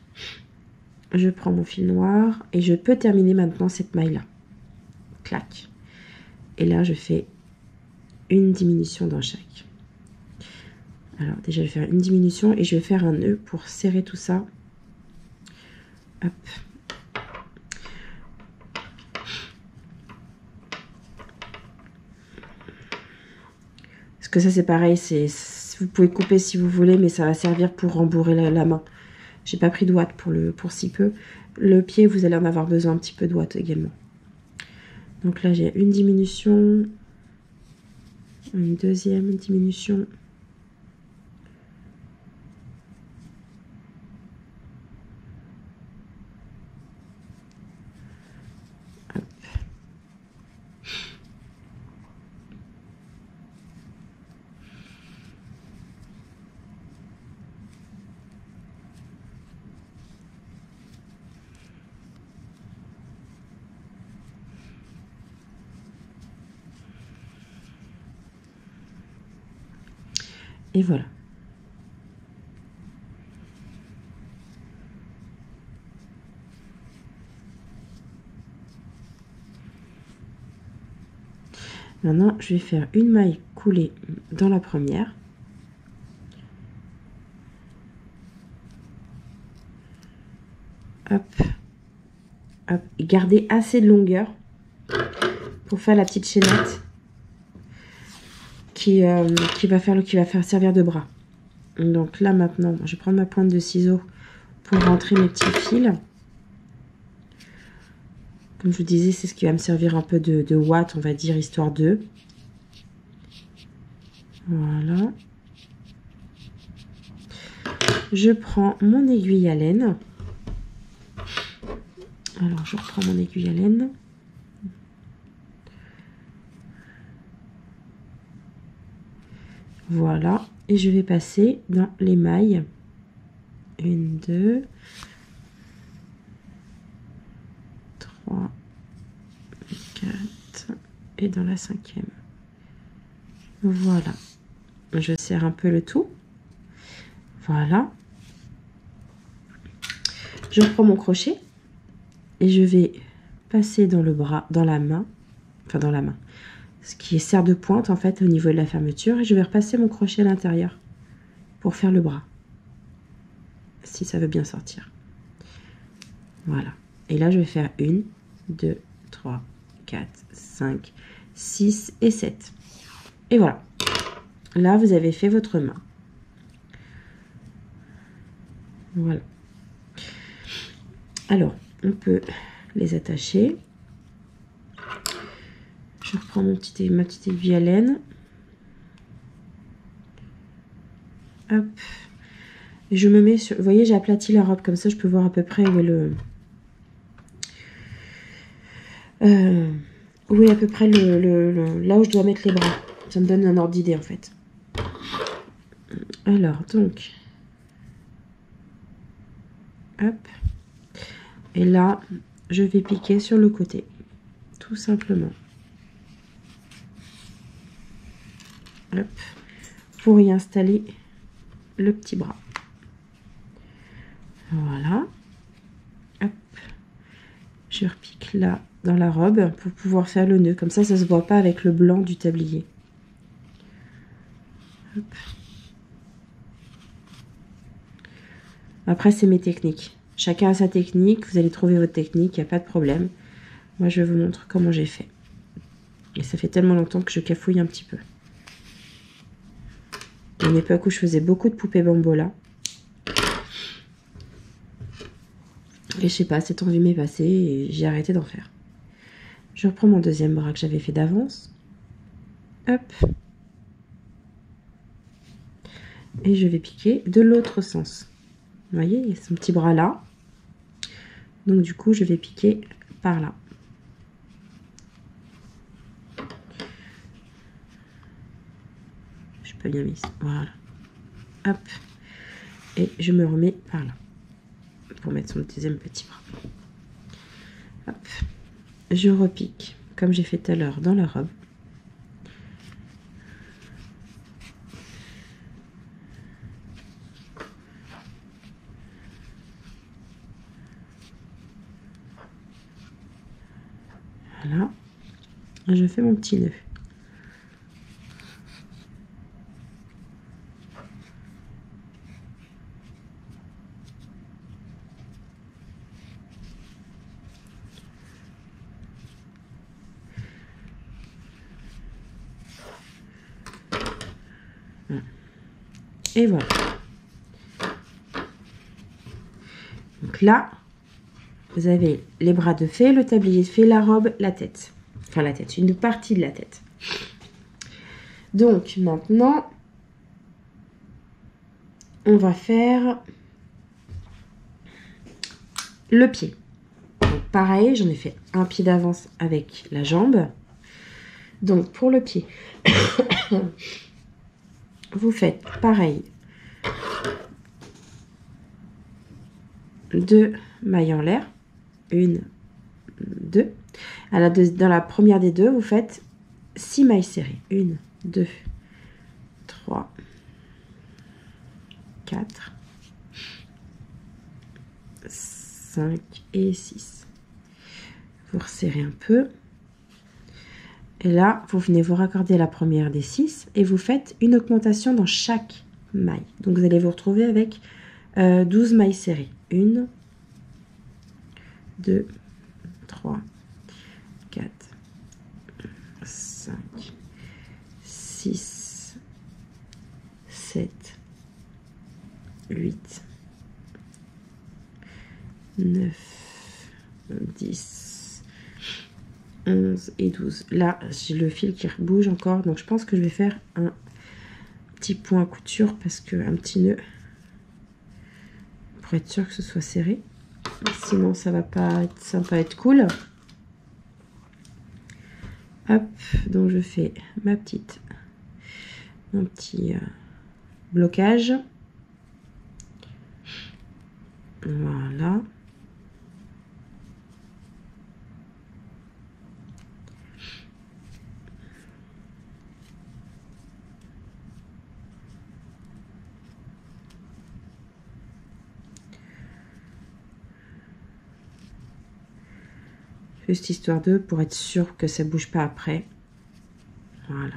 je prends mon fil noir et je peux terminer maintenant cette maille-là. Clac. Et là, je fais une diminution dans chaque. Alors, déjà, je vais faire une diminution et je vais faire un nœud pour serrer tout ça. Hop. Parce que ça, c'est pareil. Vous pouvez couper si vous voulez, mais ça va servir pour rembourrer la main. J'ai pas pris de ouate pour si peu. Le pied, vous allez en avoir besoin un petit peu de ouate également. Donc là, j'ai une diminution. Une deuxième diminution. Hop. Et voilà. Maintenant, je vais faire une maille coulée dans la première. Hop. Hop. Et gardez assez de longueur pour faire la petite chaînette qui va faire servir de bras. Donc là maintenant, je vais prendre ma pointe de ciseau pour rentrer mes petits fils. Comme je vous disais, c'est ce qui va me servir un peu de ouate, on va dire, histoire de. Voilà. Je prends mon aiguille à laine. Alors, je reprends mon aiguille à laine. Voilà. Et je vais passer dans les mailles. 1, 2, 3, 4 et dans la 5e. Voilà. Je serre un peu le tout. Voilà. Je reprends mon crochet et je vais passer dans le bras, dans la main, ce qui sert de pointe en fait au niveau de la fermeture, et je vais repasser mon crochet à l'intérieur pour faire le bras, si ça veut bien sortir. Voilà. Et là je vais faire 1, 2, 3, 4, 5, 6 et 7. Et voilà. Là vous avez fait votre main. Voilà. Alors, on peut les attacher. Je reprends ma petite aiguille à laine. Hop. Et je me mets sur... Vous voyez, j'ai aplati la robe. Comme ça, je peux voir à peu près où est le... où est à peu près là où je dois mettre les bras. Ça me donne un ordre d'idée, en fait. Alors, donc... Hop. Et là, je vais piquer sur le côté. Tout simplement. Hop. Pour y installer le petit bras. Voilà. Hop. Je repique là dans la robe pour pouvoir faire le nœud. Comme ça, ça ne se voit pas avec le blanc du tablier. Hop. Après, c'est mes techniques. Chacun a sa technique. Vous allez trouver votre technique. Il n'y a pas de problème. Moi, je vous montre comment j'ai fait. Et ça fait tellement longtemps que je cafouille un petit peu. une époque où je faisais beaucoup de poupées bambola. Et je sais pas, cette envie m'est passée et j'ai arrêté d'en faire. Je reprends mon deuxième bras que j'avais fait d'avance. Hop. Et je vais piquer de l'autre sens. Vous voyez, il y a son petit bras là. Donc du coup, je vais piquer par là. Je peux bien mettre. Voilà. Hop. Et je me remets par là. Pour mettre son deuxième petit bras. Hop. Je repique, comme j'ai fait tout à l'heure dans la robe. Voilà. Je fais mon petit nœud. Et voilà. Donc là, vous avez les bras de fait, le tablier de fait, la robe, la tête. Enfin la tête, une partie de la tête. Donc maintenant, on va faire le pied. Donc pareil, j'en ai fait un pied d'avance avec la jambe. Donc pour le pied, vous faites pareil. 2 mailles en l'air. 1, 2. Dans la première des deux, vous faites 6 mailles serrées. 1, 2, 3, 4, 5 et 6. Vous resserrez un peu. Et là, vous venez vous raccorder la première des 6 et vous faites une augmentation dans chaque maille. Donc, vous allez vous retrouver avec 12 mailles serrées. 1, 2, 3, 4, 5, 6, 7, 8, 9, 10, 11 et 12. Là, j'ai le fil qui bouge encore, donc je pense que je vais faire un petit point à couture parce que un petit nœud pour être sûr que ce soit serré. Sinon, ça va pas être cool. Hop, donc je fais mon petit blocage. Voilà. Juste histoire de, pour être sûr que ça bouge pas après. Voilà.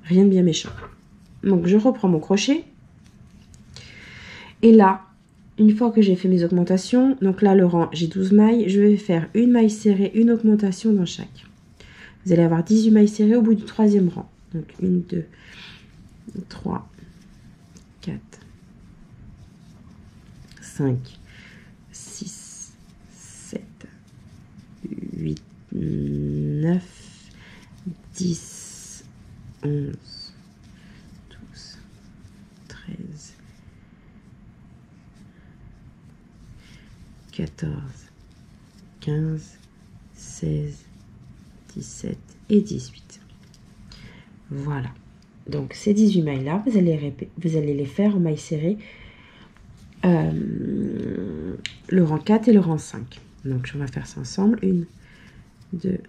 Rien de bien méchant. Donc, je reprends mon crochet. Et là, une fois que j'ai fait mes augmentations, donc là, le rang, j'ai 12 mailles. Je vais faire une maille serrée, une augmentation dans chaque. Vous allez avoir 18 mailles serrées au bout du troisième rang. Donc, 1, 2, 3, 4, 5, 6, 7, 8, 9, 10, 11, 12, 13, 14, 15, 16, 17 et 18. Voilà. Donc ces 18 mailles là, vous allez les faire en mailles serrées. Le rang 4 et le rang 5. Donc on va faire ça ensemble. 1, 2,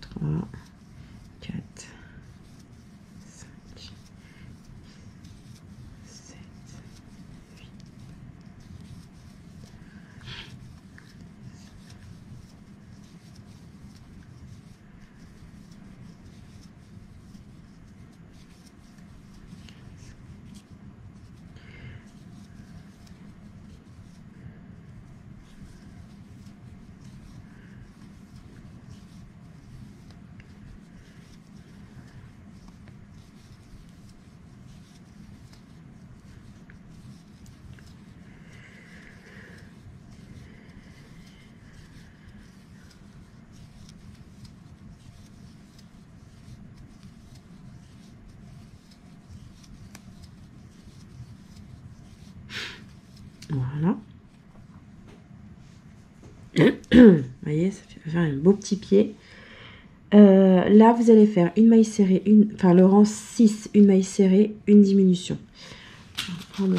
3, 4, 5, 7, 8. Voilà. Vous voyez, ça fait faire un beau petit pied. Là, vous allez faire une maille serrée, enfin le rang 6, une maille serrée, une diminution. Je vais prendre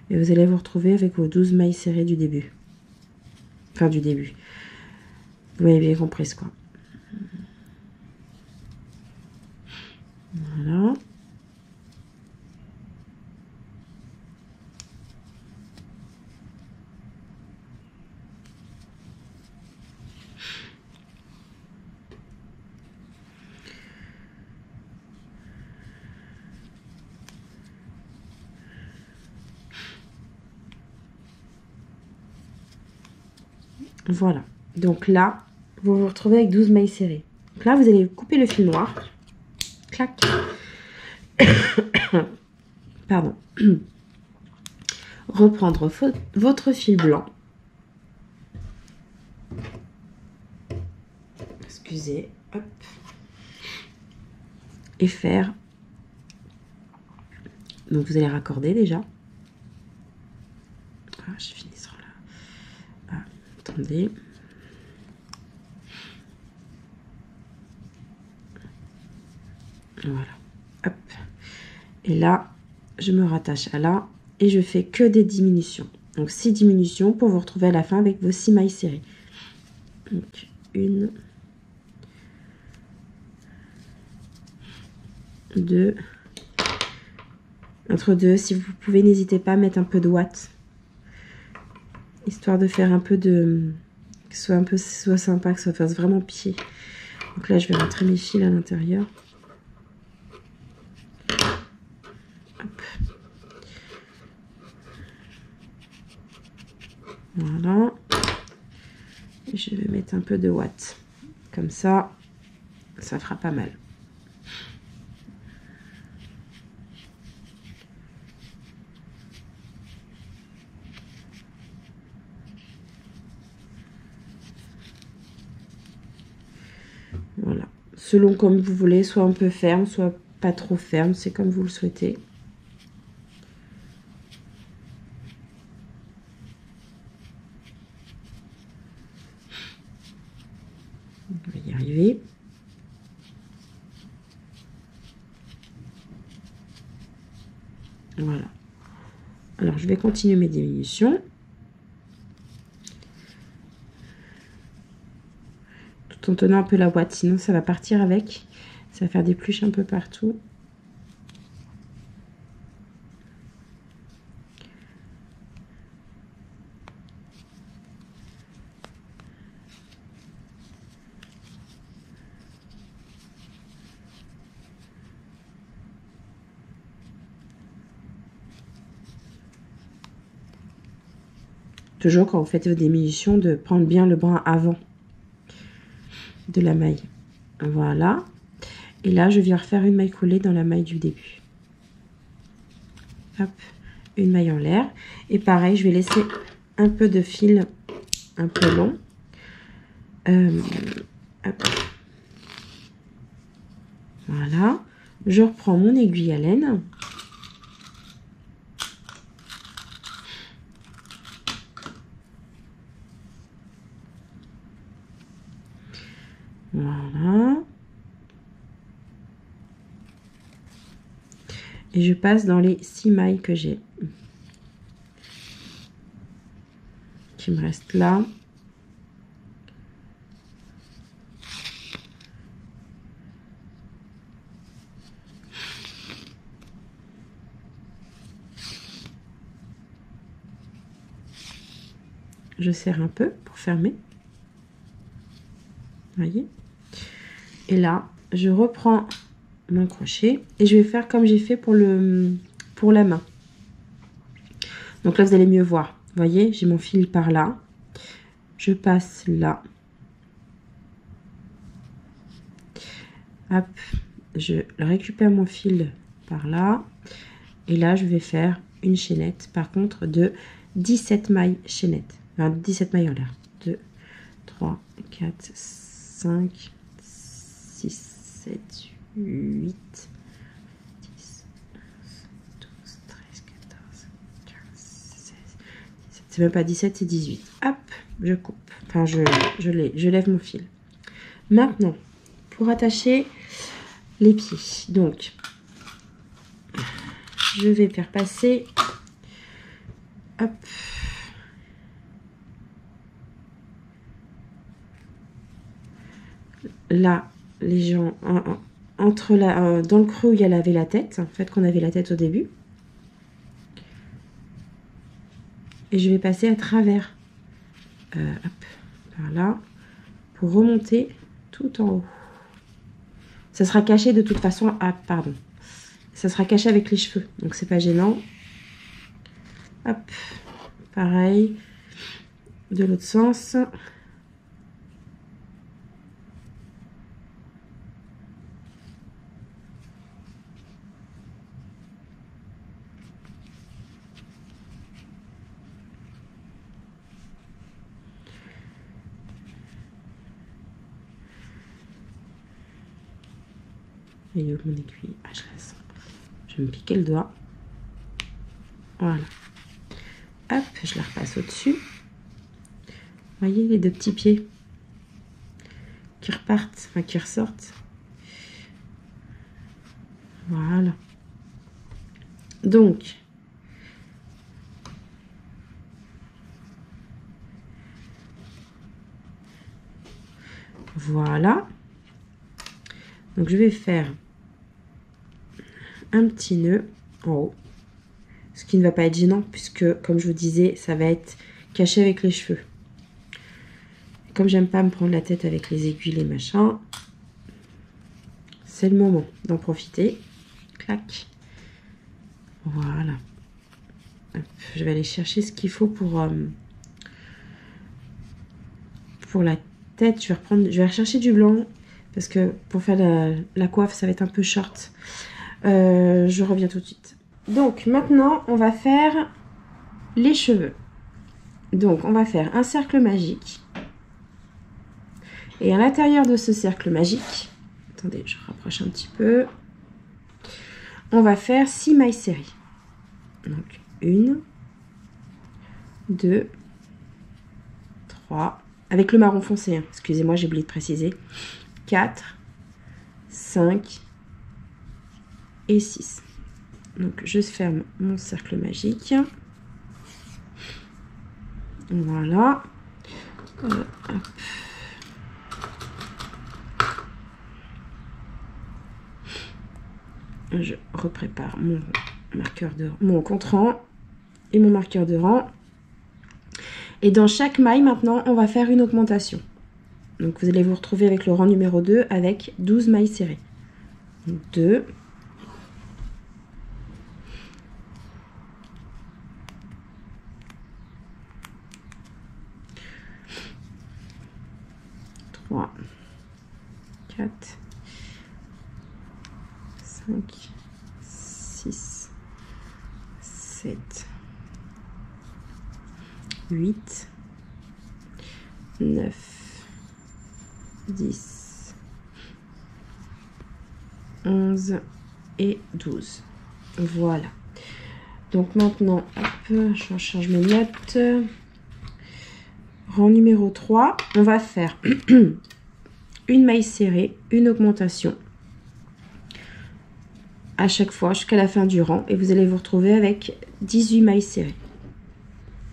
et vous allez vous retrouver avec vos 12 mailles serrées du début. Enfin, du début. Vous m'avez bien compris, quoi. Voilà. Voilà. Donc là, vous vous retrouvez avec 12 mailles serrées. Donc là, vous allez couper le fil noir. Clac. Pardon. Reprendre votre fil blanc. Excusez. Hop. Et faire. Donc vous allez raccorder déjà. Ah, je finis sur là. Ah, attendez. Voilà. Hop. Et là, je me rattache à là et je fais que des diminutions. Donc 6 diminutions pour vous retrouver à la fin avec vos 6 mailles serrées. Donc une, deux, entre deux. Si vous pouvez, n'hésitez pas à mettre un peu de watts, histoire de faire un peu de, que ce soit un peu soit sympa, que ça fasse vraiment pied. Donc là, je vais rentrer mes fils à l'intérieur. Voilà. Et je vais mettre un peu de watts. Comme ça, ça fera pas mal. Voilà. Selon comme vous voulez, soit un peu ferme, soit pas trop ferme. C'est comme vous le souhaitez. On va y arriver. Voilà. Alors, je vais continuer mes diminutions. Tout en tenant un peu la boîte, sinon ça va partir avec. Ça va faire des pluches un peu partout. Toujours quand vous faites vos diminutions, de prendre bien le brin avant de la maille. Voilà. Et là, je viens refaire une maille coulée dans la maille du début. Hop, une maille en l'air. Et pareil, je vais laisser un peu de fil un peu long. Hop. Voilà. Je reprends mon aiguille à laine. Voilà. Et je passe dans les 6 mailles que j'ai. Qui me reste là. Je serre un peu pour fermer. Voyez. Et là, je reprends mon crochet et je vais faire comme j'ai fait pour la main. Donc là, vous allez mieux voir. Vous voyez, j'ai mon fil par là. Je passe là. Hop, je récupère mon fil par là. Et là, je vais faire une chaînette, par contre, de 17 mailles chaînettes. Enfin, 17 mailles en l'air. 2, 3, 4, 5, 6, 7, 8, 10, 12, 13, 14, 15, 16, 17. C'est même pas 17, c'est 18. Hop, je coupe. Enfin, je lève mon fil. Maintenant, pour attacher les pieds, donc, je vais faire passer, hop, là, les gens, entre dans le creux où il y avait la tête, en fait, qu'on avait la tête au début. Et je vais passer à travers, hop, par là, pour remonter tout en haut. Ça sera caché de toute façon, ah, pardon. Ça sera caché avec les cheveux, donc c'est pas gênant. Hop, pareil, de l'autre sens. Et où mon aiguille? Ah, je la sens. Je vais me piquer le doigt. Voilà. Hop, je la repasse au-dessus. Vous voyez les deux petits pieds qui repartent, enfin qui ressortent. Voilà. Donc, voilà. Donc, je vais faire un petit nœud en haut. Ce qui ne va pas être gênant puisque, comme je vous disais, ça va être caché avec les cheveux. Comme j'aime pas me prendre la tête avec les aiguilles et machin, c'est le moment d'en profiter. Clac. Voilà. Hop, je vais aller chercher ce qu'il faut pour la tête. Je vais rechercher du blanc parce que pour faire la coiffe, ça va être un peu short. Je reviens tout de suite. Donc maintenant, on va faire les cheveux. Donc on va faire un cercle magique. Et à l'intérieur de ce cercle magique, attendez, je rapproche un petit peu. On va faire 6 mailles serrées. Donc 1, 2, 3, avec le marron foncé, hein. Excusez-moi, j'ai oublié de préciser. 4, 5 et 6. Donc je ferme mon cercle magique. Voilà. Je reprépare mon marqueur mon contre-rang et mon marqueur de rang. Et dans chaque maille, maintenant, on va faire une augmentation. Donc vous allez vous retrouver avec le rang numéro 2 avec 12 mailles serrées. 2, 3, 4, 5, 6, 7, 8, 9, 10, 11 et 12. Voilà. Donc maintenant, hop, je change mes notes. Rang numéro 3, on va faire une maille serrée, une augmentation à chaque fois jusqu'à la fin du rang et vous allez vous retrouver avec 18 mailles serrées.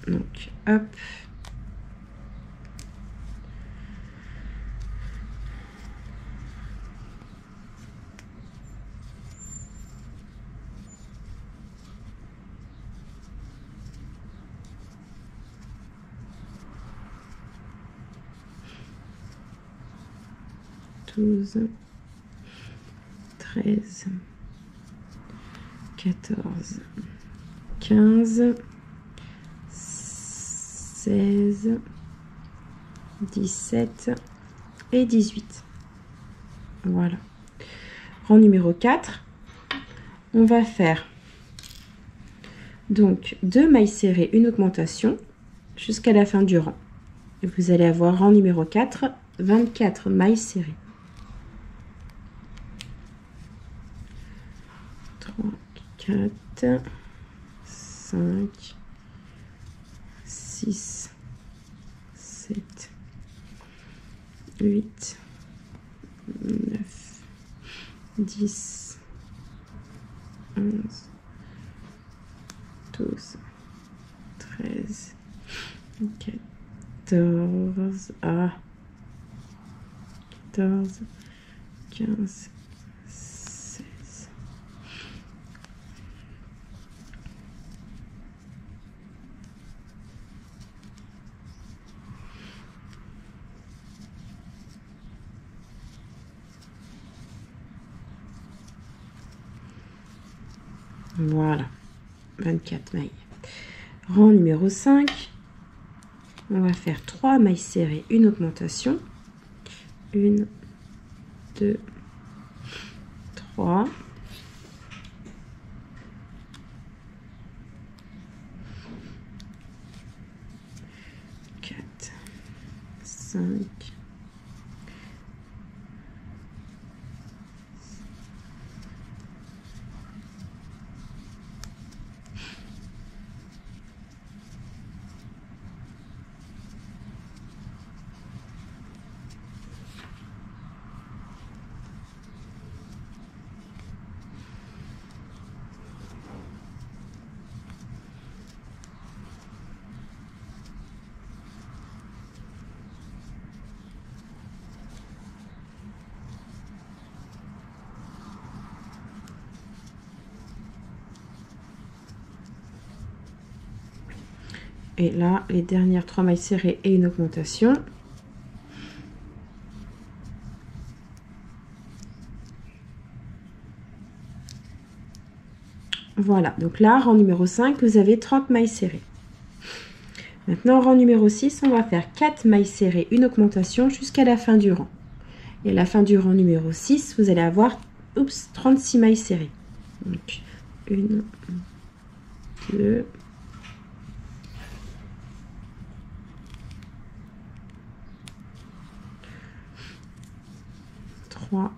Donc hop, douze, 13, 14, 15, 16, 17 et 18. Voilà. Rang numéro 4, on va faire donc 2 mailles serrées, une augmentation jusqu'à la fin du rang. Et vous allez avoir rang numéro 4, 24 mailles serrées. 3, 4, 5, 6, 7, 8, 9, 10, 11, 12, 13, 14, 14, 15, 16. Voilà, 24 mailles. Rang numéro 5, on va faire 3 mailles serrées, une augmentation. 1, 2, 3. 4, 5. Et là, les dernières 3 mailles serrées et une augmentation. Voilà, donc là, rang numéro 5, vous avez 30 mailles serrées. Maintenant, rang numéro 6, on va faire 4 mailles serrées, une augmentation jusqu'à la fin du rang. Et à la fin du rang numéro 6, vous allez avoir 36 mailles serrées. Donc, 1, 2, 3,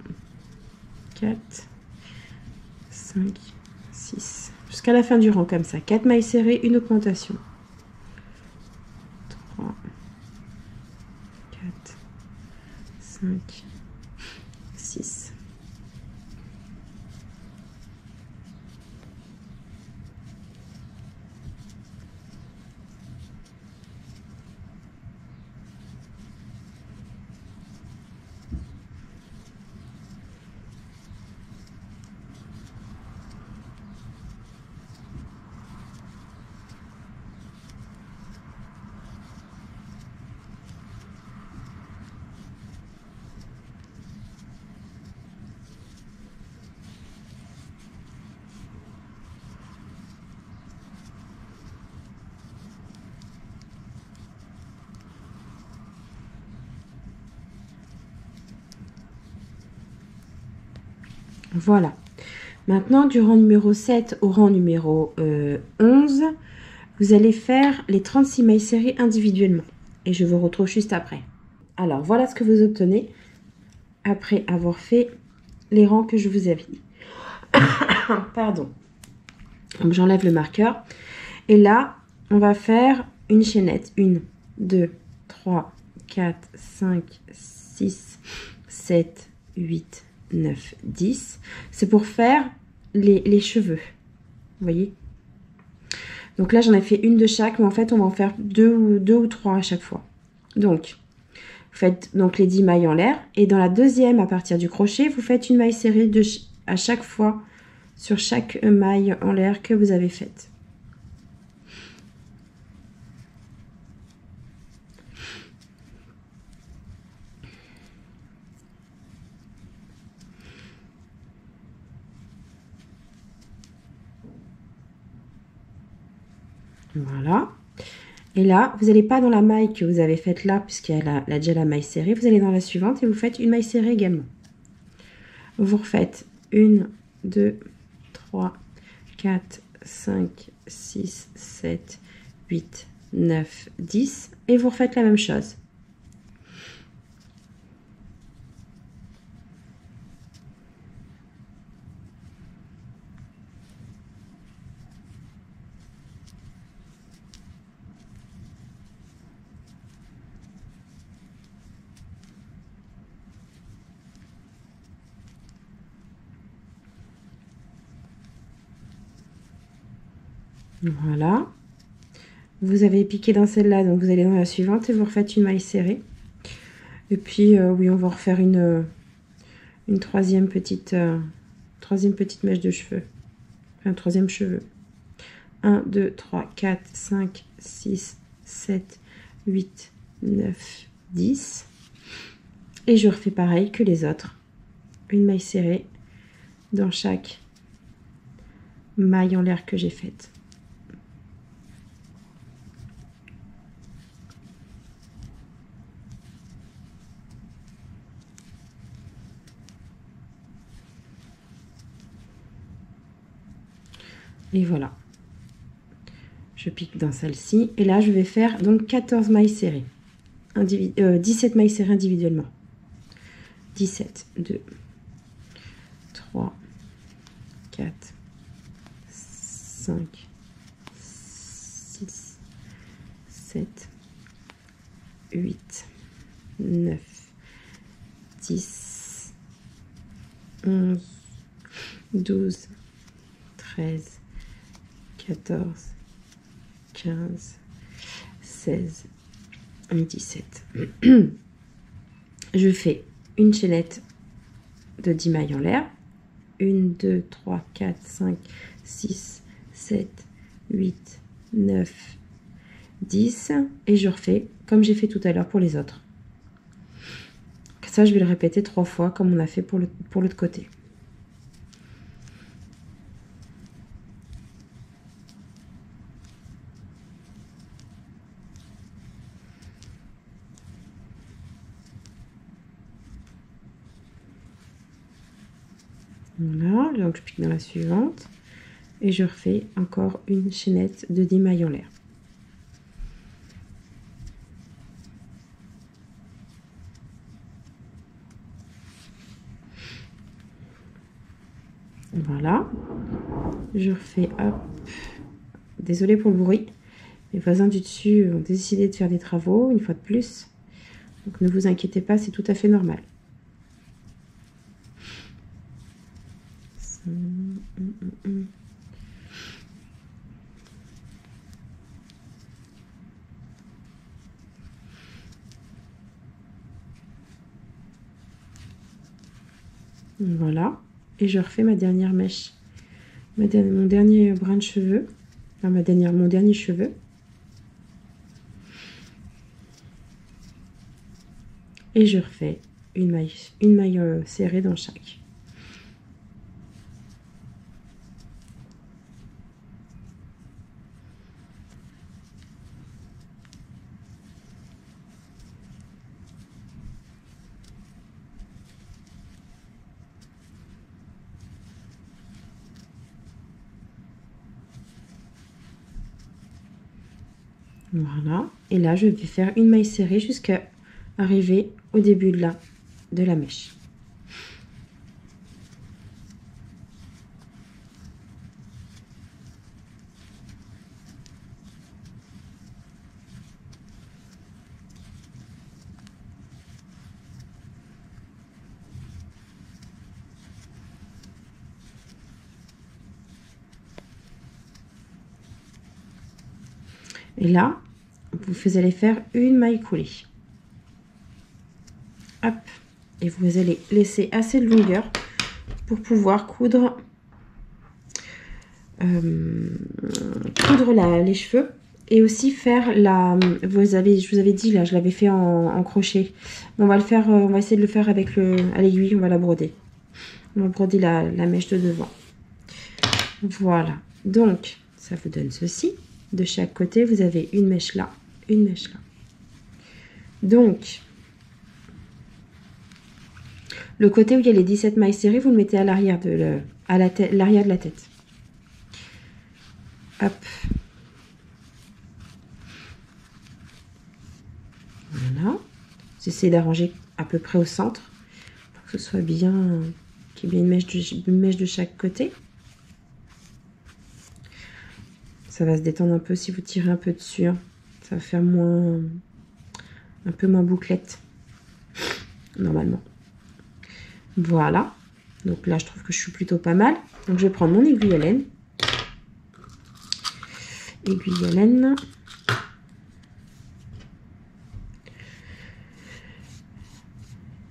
4, 5, 6. Jusqu'à la fin du rang, comme ça. 4 mailles serrées, une augmentation. 3, 4, 5, 6. Voilà. Maintenant, du rang numéro 7 au rang numéro 11, vous allez faire les 36 mailles serrées individuellement. Et je vous retrouve juste après. Alors, voilà ce que vous obtenez après avoir fait les rangs que je vous avais dit. Pardon. Donc, j'enlève le marqueur. Et là, on va faire une chaînette. 1, 2, 3, 4, 5, 6, 7, 8, 9, 10. C'est pour faire les cheveux. Vous voyez? Donc là, j'en ai fait une de chaque, mais en fait, on va en faire deux ou trois à chaque fois. Donc, vous faites donc les 10 mailles en l'air. Et dans la deuxième, à partir du crochet, vous faites une maille serrée à chaque fois sur chaque maille en l'air que vous avez faite. Voilà. Et là, vous n'allez pas dans la maille que vous avez faite là, puisqu'elle a déjà la maille serrée. Vous allez dans la suivante et vous faites une maille serrée également. Vous refaites 1, 2, 3, 4, 5, 6, 7, 8, 9, 10 et vous refaites la même chose. Voilà. Vous avez piqué dans celle-là, donc vous allez dans la suivante et vous refaites une maille serrée. Et puis, oui, on va refaire une troisième petite mèche de cheveux. Enfin, un troisième cheveu. 1, 2, 3, 4, 5, 6, 7, 8, 9, 10. Et je refais pareil que les autres. Une maille serrée dans chaque maille en l'air que j'ai faite. Et voilà. Je pique dans celle-ci. Et là, je vais faire donc 14 mailles serrées. 17 mailles serrées individuellement. 17, 2, 3, 4, 5, 6, 7, 8, 9, 10, 11, 12, 13, 14, 15, 16, 17. Je fais une chaînette de 10 mailles en l'air. 1, 2, 3, 4, 5, 6, 7, 8, 9, 10. Et je refais comme j'ai fait tout à l'heure pour les autres. Ça, je vais le répéter 3 fois comme on a fait pour l'autre côté. Voilà, donc je pique dans la suivante et je refais encore une chaînette de 10 mailles en l'air. Voilà, je refais, hop, désolée pour le bruit, les voisins du dessus ont décidé de faire des travaux une fois de plus, donc ne vous inquiétez pas, c'est tout à fait normal. Voilà, et je refais ma dernière mèche, mon dernier brin de cheveux, enfin mon dernier cheveu. Et je refais une maille serrée dans chaque. Voilà, et là je vais faire une maille serrée jusqu'à arriver au début de la mèche. Et là, vous allez faire une maille coulée. Hop. Et vous allez laisser assez de longueur pour pouvoir coudre, les cheveux. Et aussi faire je vous avais dit, là, je l'avais fait en crochet. On va essayer de le faire avec à l'aiguille, on va la broder. On va broder la mèche de devant. Voilà. Donc, ça vous donne ceci. De chaque côté, vous avez une mèche là, une mèche là. Donc, le côté où il y a les 17 mailles serrées, vous le mettez à l'arrière de la tête. Hop. Vous essayez d'arranger à peu près au centre pour que ce soit bien, qu'il y ait bien une mèche de chaque côté. Ça va se détendre un peu si vous tirez un peu dessus. Hein. Ça va faire un peu moins bouclette, normalement. Voilà. Donc là, je trouve que je suis plutôt pas mal. Donc je vais prendre mon aiguille à laine. Aiguille à laine.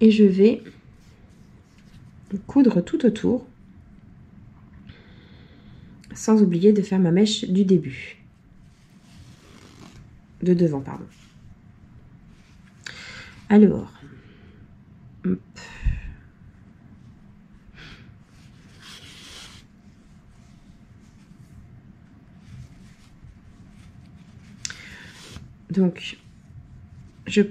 Et je vais coudre tout autour. Sans oublier de faire ma mèche du début. De devant, pardon. Alors. Hop. Donc, je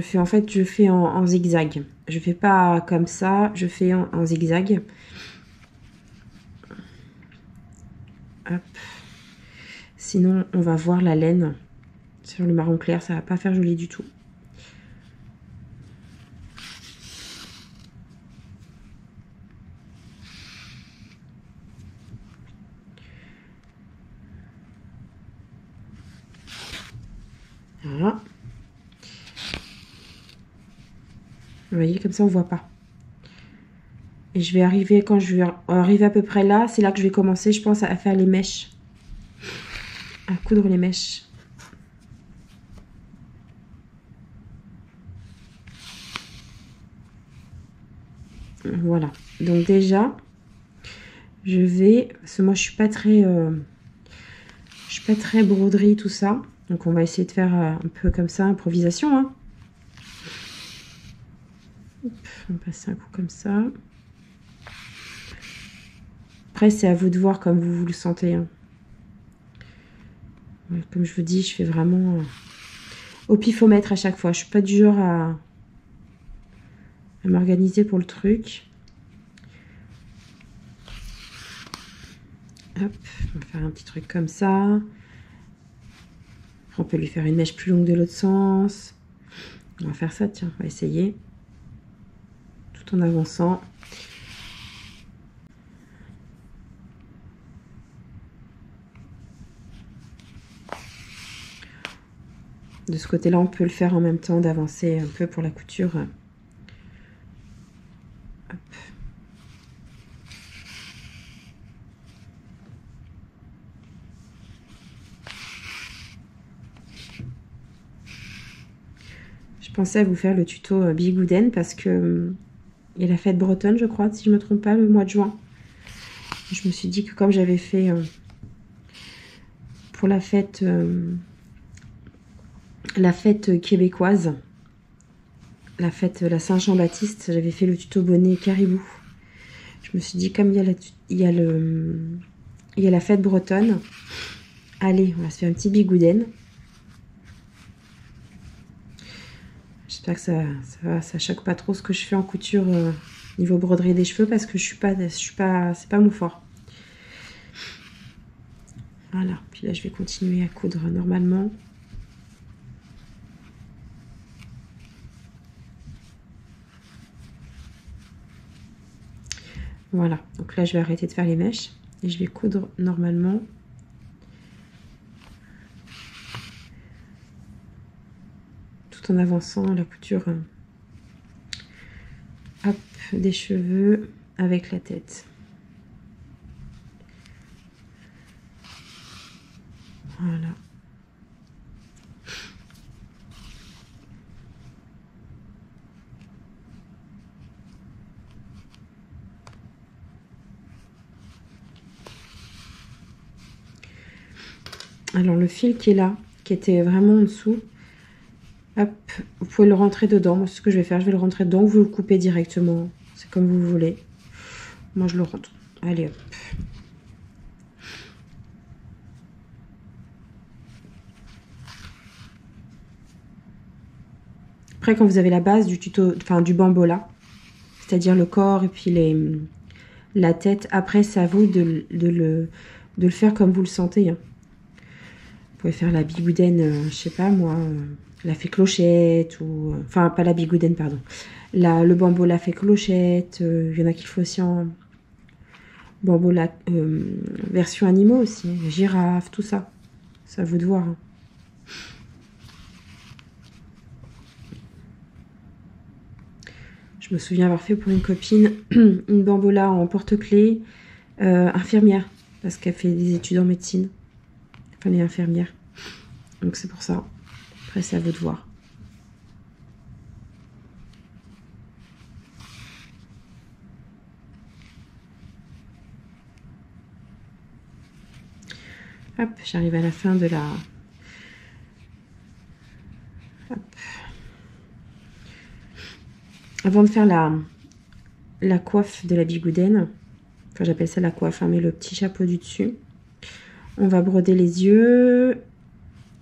fais en zigzag. Je fais pas comme ça, je fais en zigzag. Hop. Sinon, on va voir la laine sur le marron clair, ça va pas faire joli du tout. Voilà. Vous voyez, comme ça, on voit pas. Et je vais arriver, quand je vais arriver à peu près là, c'est là que je vais commencer, je pense, à faire les mèches. À coudre les mèches. Voilà. Donc déjà, je vais... Parce que moi, je suis pas très broderie, tout ça. Donc, on va essayer de faire un peu comme ça, improvisation. Hein. Hop, on va passer un coup comme ça. Après, c'est à vous de voir comme vous le sentez. Hein. Comme je vous dis, je fais vraiment au pifomètre à chaque fois. Je suis pas du genre à m'organiser pour le truc. Hop, on va faire un petit truc comme ça. On peut lui faire une mèche plus longue de l'autre sens. On va faire ça, tiens, on va essayer. Tout en avançant. De ce côté-là, on peut le faire en même temps, d'avancer un peu pour la couture. Hop. Je pensais à vous faire le tuto Bigouden parce que il y a la fête bretonne, je crois, si je ne me trompe pas, le mois de juin. Je me suis dit que comme j'avais fait pour la fête québécoise, la Saint-Jean-Baptiste, j'avais fait le tuto bonnet caribou. Je me suis dit, comme il y a la fête bretonne, allez, on va se faire un petit bigouden. J'espère que ça choque pas trop ce que je fais en couture niveau broderie des cheveux parce que c'est pas mon fort. Voilà, puis là je vais continuer à coudre normalement. Voilà, donc là je vais arrêter de faire les mèches et je vais coudre normalement. Tout en avançant la couture hop, des cheveux avec la tête. Voilà. Alors le fil qui est là, qui était vraiment en dessous, hop, vous pouvez le rentrer dedans. Moi, c'est ce que je vais faire, je vais le rentrer dedans, vous le coupez directement, c'est comme vous voulez. Moi, je le rentre. Allez, hop. Après, quand vous avez la base du tuto, enfin du bambola, c'est-à-dire le corps et puis la tête, après, c'est à vous de le faire comme vous le sentez. Hein. Vous pouvez faire la bigoudaine, je sais pas moi, la fée clochette, ou... Enfin, pas la bigoudaine, pardon. Le bamboula fée clochette. Il y en a qui font aussi en bamboula version animaux aussi. Girafe, tout ça. Ça à vous de voir. Hein. Je me souviens avoir fait pour une copine une bamboula en porte-clés infirmière. Parce qu'elle fait des études en médecine. Enfin, elle est infirmière. Donc c'est pour ça. Après, c'est à vous de voir. Hop, j'arrive à la fin de la... Hop. Avant de faire la coiffe de la bigoudaine, enfin j'appelle ça la coiffe, hein, mais le petit chapeau du dessus, on va broder les yeux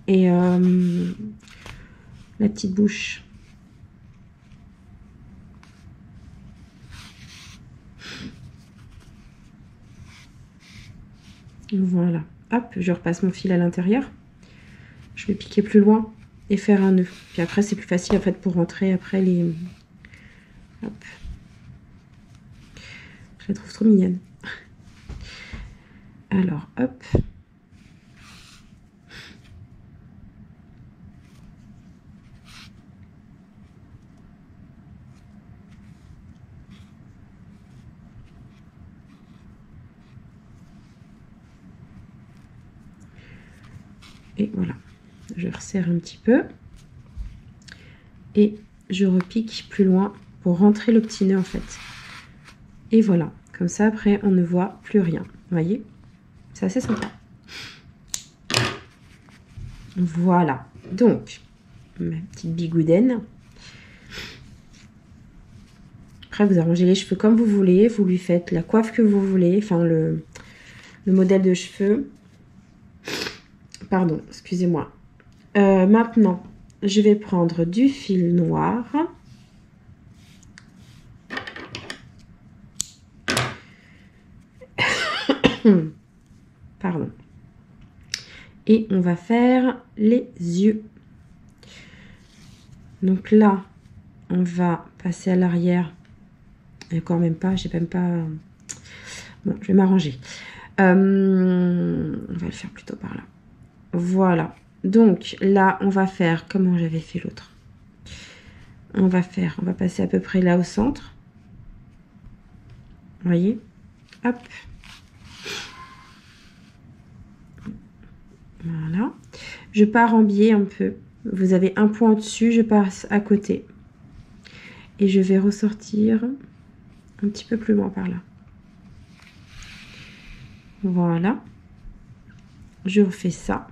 et la petite bouche. Voilà. Hop, je repasse mon fil à l'intérieur. Je vais piquer plus loin et faire un nœud. Puis après, c'est plus facile en fait pour rentrer après les... Hop. Je la trouve trop mignonne. Alors, hop. Et voilà. Je resserre un petit peu. Et je repique plus loin pour rentrer le petit nœud en fait. Et voilà. Comme ça, après, on ne voit plus rien. Vous voyez? C'est assez sympa. Voilà. Donc, ma petite bigoudaine. Après, vous arrangez les cheveux comme vous voulez. Vous lui faites la coiffe que vous voulez. Enfin, le modèle de cheveux. Pardon, excusez-moi. Maintenant, je vais prendre du fil noir. Pardon. Et on va faire les yeux. Donc là, on va passer à l'arrière. Et encore même pas, j'ai même pas... Bon, je vais m'arranger. On va le faire plutôt par là. Voilà. Donc là, on va faire comment j'avais fait l'autre. On va passer à peu près là au centre. Vous voyez? Hop. Voilà. Je pars en biais un peu. Vous avez un point au-dessus, je passe à côté. Et je vais ressortir un petit peu plus loin par là. Voilà. Je refais ça.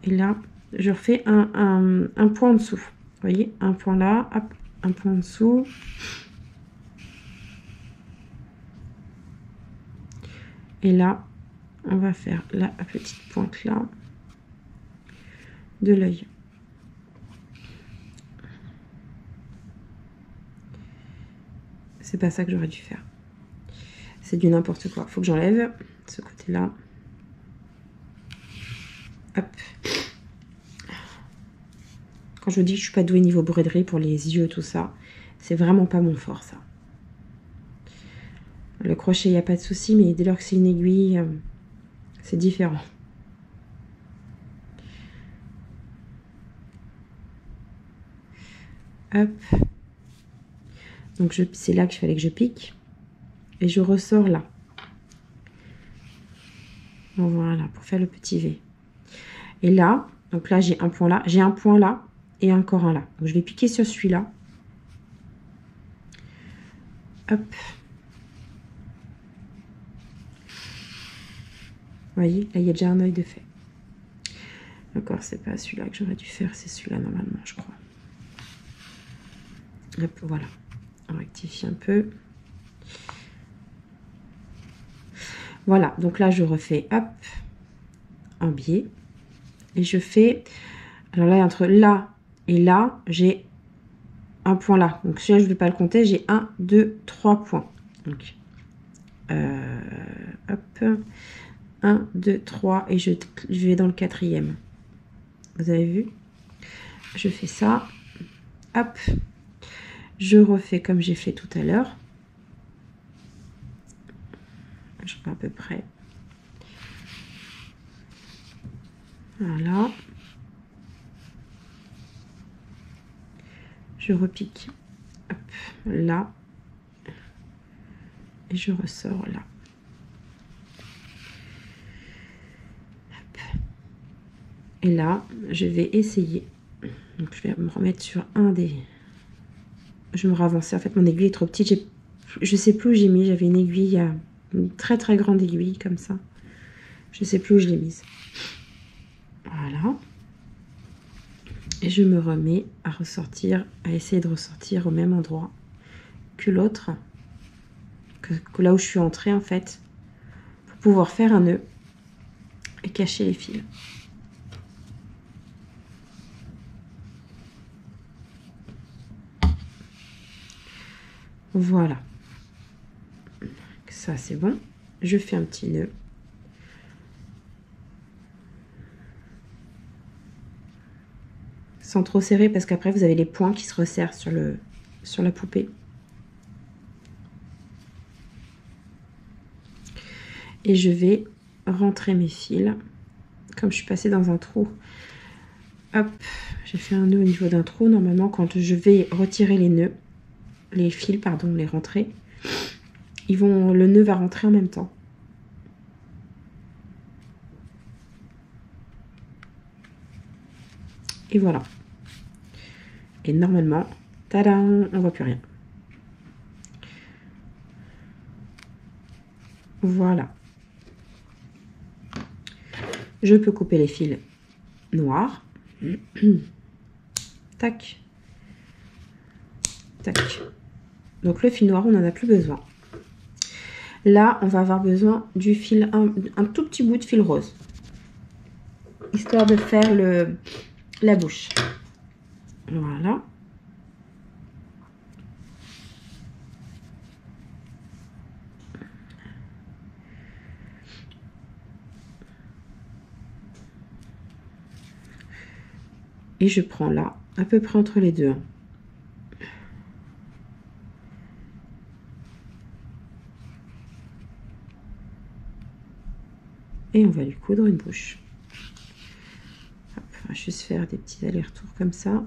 Et là, je refais un point en dessous. Vous voyez, un point là, hop, un point en dessous. Et là, on va faire la petite pointe là de l'œil. C'est pas ça que j'aurais dû faire. C'est du n'importe quoi. Faut que j'enlève ce côté-là. Hop. Quand je vous dis que je suis pas douée niveau broderie pour les yeux, tout ça, c'est vraiment pas mon fort, ça. Le crochet, il n'y a pas de souci, mais dès lors que c'est une aiguille, c'est différent. Hop. Donc c'est là qu'il fallait que je pique. Et je ressors là. Voilà, pour faire le petit V. Et là, donc là j'ai un point là. J'ai un point là et encore un là. Donc je vais piquer sur celui-là. Hop. Vous voyez, là il y a déjà un œil de fait. D'accord, c'est pas celui-là que j'aurais dû faire, c'est celui-là normalement, je crois. Hop, voilà. On rectifie un peu. Voilà, donc là je refais, hop, un biais. Et je fais, alors là, entre là et là, j'ai un point là. Donc celui-là, je ne vais pas le compter, j'ai 1, 2, 3 points. Donc, hop, 1, 2, 3, et je vais dans le quatrième. Vous avez vu? je fais ça. Hop. Je refais comme j'ai fait tout à l'heure. Je fais à peu près. Voilà. Je repique. Hop, là. Et je ressors là. Hop. Et là, je vais essayer. Donc, je vais me remettre sur un des... Je vais me ravancer. En fait, mon aiguille est trop petite. Je sais plus où j'ai mis. J'avais une aiguille, une très très grande aiguille comme ça. Je sais plus où je l'ai mise. Voilà. Et je me remets à ressortir, à essayer de ressortir au même endroit que l'autre. Que là où je suis entrée en fait. Pour pouvoir faire un nœud et cacher les fils. Voilà. Ça c'est bon. Je fais un petit nœud. Sans trop serrer parce qu'après vous avez les points qui se resserrent sur la poupée. Et je vais rentrer mes fils. Comme je suis passée dans un trou. Hop, j'ai fait un nœud au niveau d'un trou. Normalement quand je vais retirer les nœuds, les fils, pardon, les rentrer, le nœud va rentrer en même temps. Et voilà. Et normalement, tadam, on voit plus rien. Voilà. Je peux couper les fils noirs. Tac. Tac. Donc le fil noir, on n'en a plus besoin. Là, on va avoir besoin du fil, un tout petit bout de fil rose. Histoire de faire la bouche. Voilà. Et je prends là, à peu près entre les deux. Et on va lui coudre une bouche. Hop, on va juste faire des petits allers-retours comme ça.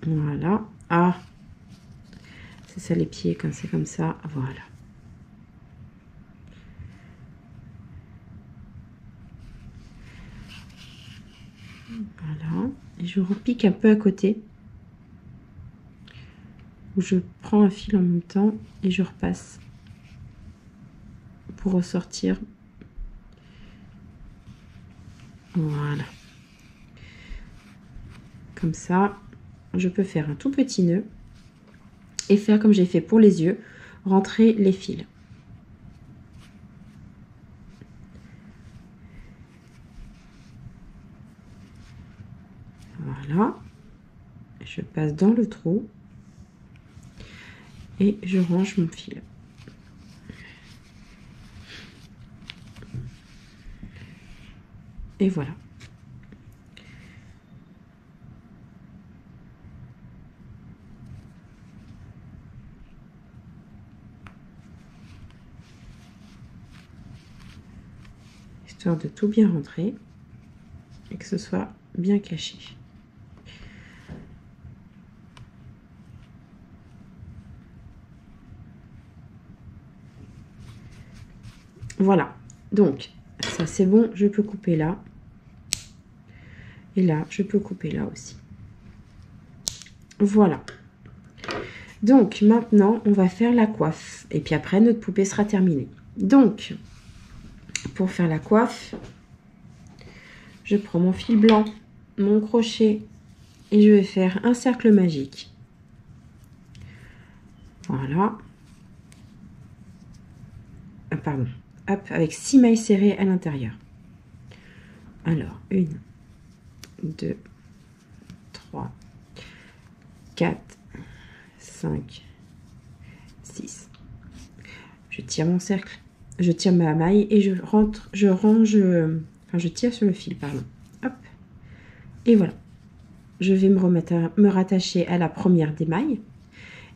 Voilà. Ah, c'est ça les pieds quand c'est comme ça. Voilà. Voilà. Et je repique un peu à côté. Où je prends un fil en même temps et je repasse pour ressortir. Voilà. Comme ça, je peux faire un tout petit nœud et faire comme j'ai fait pour les yeux, rentrer les fils. Voilà. Je passe dans le trou et je range mon fil. Et voilà. Histoire de tout bien rentrer et que ce soit bien caché. Voilà, donc ça c'est bon, je peux couper là. Et là, je peux couper là aussi. Voilà. Donc maintenant, on va faire la coiffe. Et puis après, notre poupée sera terminée. Donc, pour faire la coiffe, je prends mon fil blanc, mon crochet, et je vais faire un cercle magique. Voilà. Ah, pardon. Hop, avec 6 mailles serrées à l'intérieur. Alors, 1, 2, 3, 4, 5, 6. Je tire mon cercle, je tire ma maille et je range, enfin je tire sur le fil, pardon. Hop. Et voilà. Je vais me rattacher à la première des mailles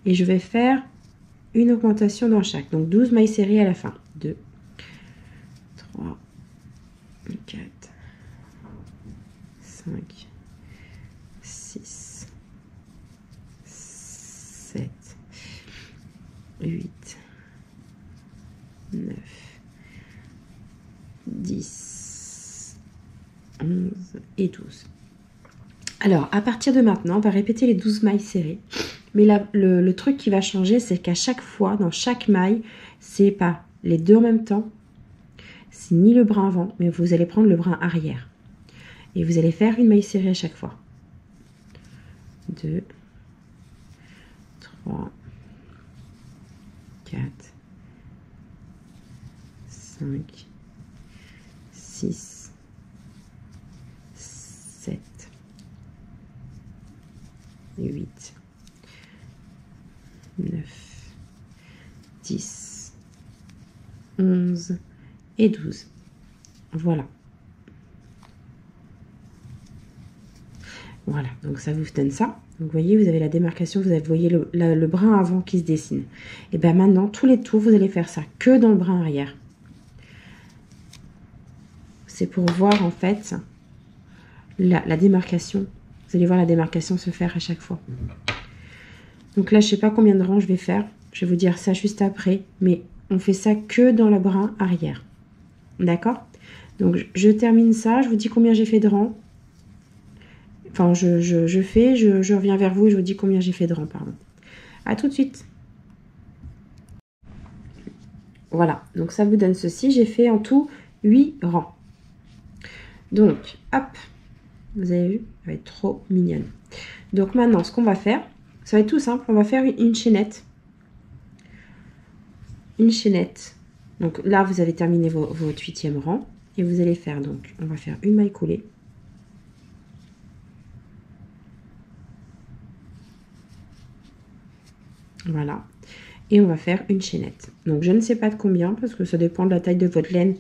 et je vais faire une augmentation dans chaque. Donc 12 mailles serrées à la fin. 2, 3, 4, 5, 6, 7, 8, 9, 10, 11 et 12. Alors, à partir de maintenant, on va répéter les 12 mailles serrées. Mais là, le truc qui va changer, c'est qu'à chaque fois, dans chaque maille, c'est pas les deux en même temps, c'est ni le brin avant, mais vous allez prendre le brin arrière. Et vous allez faire une maille serrée à chaque fois. 2, 3, 4, 5, 6, 7, 8, 9, 10, 11 et 12. Voilà. Voilà, donc ça vous donne ça. Donc vous voyez, vous avez la démarcation, vous voyez le brin avant qui se dessine. Et bien maintenant, tous les tours, vous allez faire ça que dans le brin arrière. C'est pour voir en fait la démarcation. Vous allez voir la démarcation se faire à chaque fois. Donc là, je ne sais pas combien de rangs je vais faire. Je vais vous dire ça juste après. Mais on fait ça que dans le brin arrière. D'accord? Donc je termine ça. Je vous dis combien j'ai fait de rangs. Enfin, je reviens vers vous et je vous dis combien j'ai fait de rangs, pardon. À tout de suite. Voilà, donc ça vous donne ceci. J'ai fait en tout 8 rangs. Donc, hop, vous avez vu, elle va être trop mignonne. Donc maintenant, ce qu'on va faire, ça va être tout simple. On va faire une chaînette. Une chaînette. Donc là, vous avez terminé votre 8e rang. Et vous allez faire, donc, on va faire une maille coulée. Voilà. Et on va faire une chaînette. Donc je ne sais pas de combien parce que ça dépend de la taille de votre laine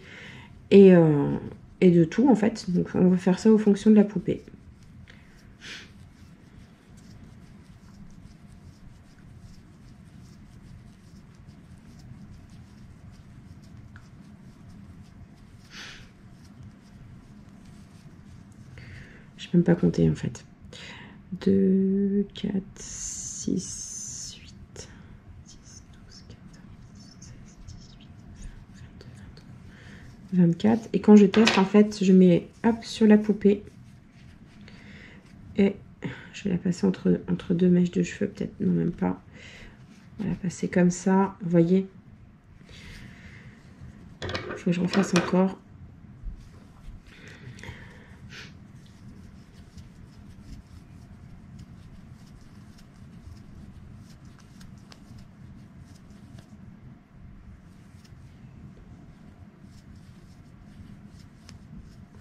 et de tout en fait. Donc on va faire ça en fonction de la poupée. Je ne sais même pas compter en fait. 2, 4, 6, 8, 10, 12, 14, 16, 18, 20, 22, 23, 24. Et quand je teste, en fait, je mets hop sur la poupée. Et je vais la passer entre deux mèches de cheveux, peut-être, non même pas. On va la passer comme ça, vous voyez. Il faut que je refasse encore.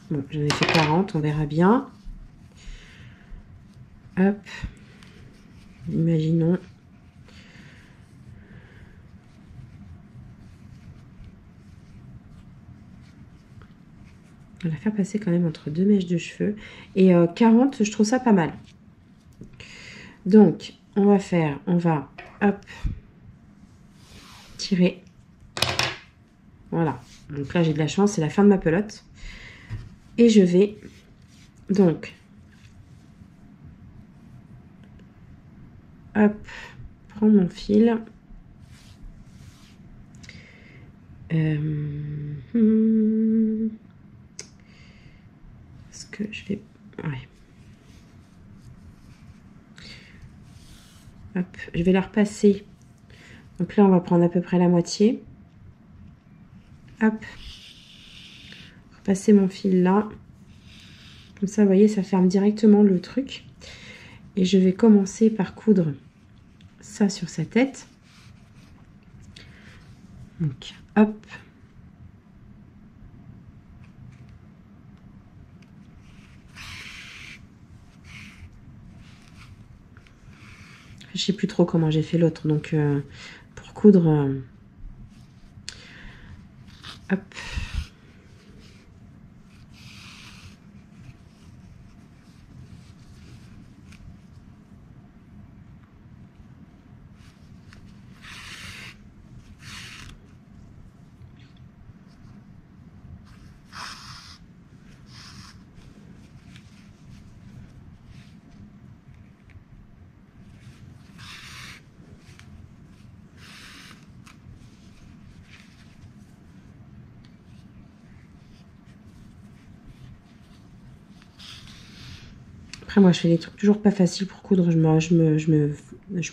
Bon, j'en ai fait 40, on verra bien. Hop. Imaginons. On va la faire passer quand même entre deux mèches de cheveux. Et 40, je trouve ça pas mal. Donc, on va, hop, tirer. Voilà. Donc là, j'ai de la chance, c'est la fin de ma pelote. Et je vais, donc, hop, prendre mon fil. Est-ce que je vais... Ouais. Hop, je vais la repasser. Donc là, on va prendre à peu près la moitié. Hop. Repasser mon fil là. Comme ça, vous voyez, ça ferme directement le truc. Et je vais commencer par coudre ça sur sa tête. Donc, hop. Je sais plus trop comment j'ai fait l'autre, donc pour coudre. Hop. Après, moi, je fais des trucs toujours pas faciles pour coudre. Je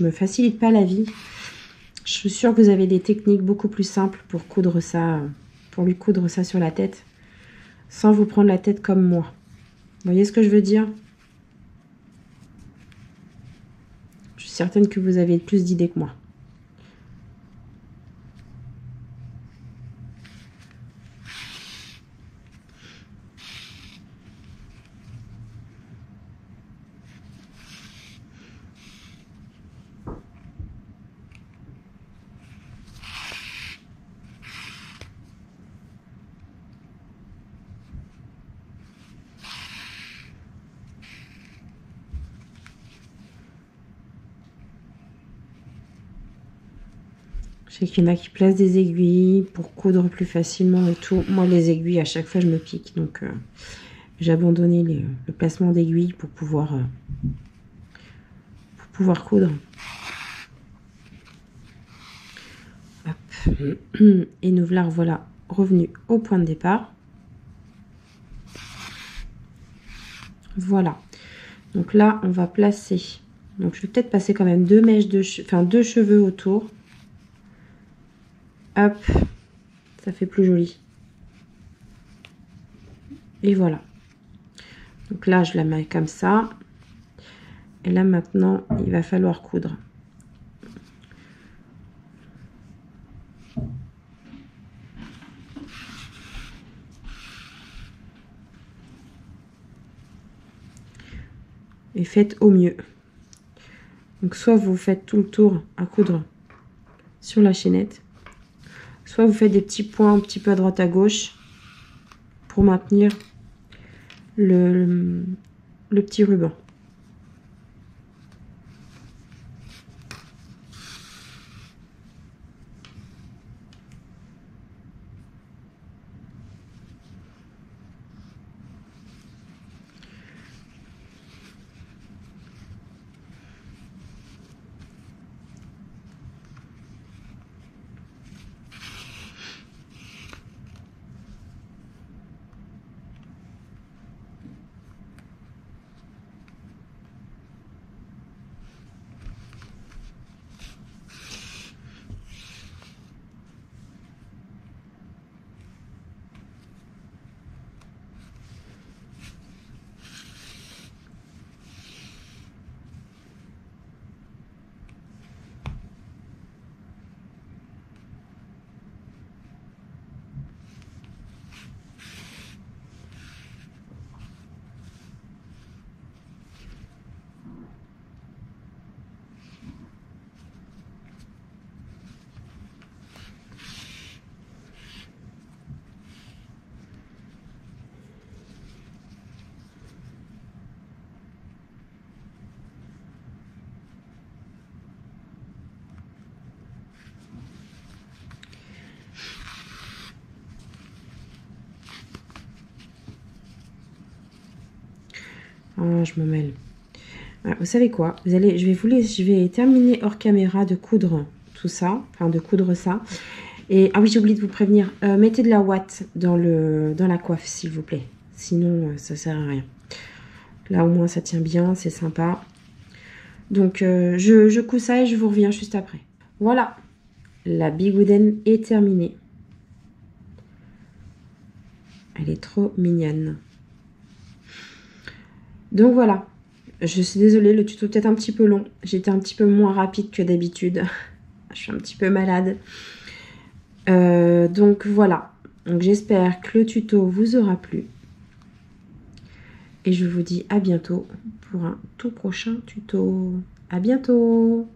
me facilite pas la vie. Je suis sûre que vous avez des techniques beaucoup plus simples pour coudre ça, pour lui coudre ça sur la tête, sans vous prendre la tête comme moi. Vous voyez ce que je veux dire? Je suis certaine que vous avez plus d'idées que moi. Je sais qu'il y en a qui placent des aiguilles pour coudre plus facilement et tout. Moi, les aiguilles, à chaque fois, je me pique. Donc, j'ai abandonné le placement d'aiguilles pour pouvoir coudre. Hop. Et nous voilà revenus au point de départ. Voilà. Donc là, on va placer. Donc, je vais peut-être passer quand même deux mèches deux cheveux autour. Hop, ça fait plus joli. Et voilà. Donc là, je la mets comme ça. Et là, maintenant, il va falloir coudre. Et faites au mieux. Donc, soit vous faites tout le tour à coudre sur la chaînette, soit vous faites des petits points un petit peu à droite à gauche pour maintenir le petit ruban. Oh, je me mêle. Ah, vous savez quoi? Je vais terminer hors caméra de coudre tout ça, enfin de coudre ça. Et ah oui, j'ai oublié de vous prévenir. Mettez de la ouate dans la coiffe, s'il vous plaît. Sinon, ça sert à rien. Là, au moins, ça tient bien, c'est sympa. Donc, je couds ça et je vous reviens juste après. Voilà, la bigoudaine est terminée. Elle est trop mignonne. Donc voilà, je suis désolée, le tuto est peut-être un petit peu long. J'étais un petit peu moins rapide que d'habitude. Je suis un petit peu malade. Donc voilà, donc j'espère que le tuto vous aura plu. Et je vous dis à bientôt pour un tout prochain tuto. À bientôt!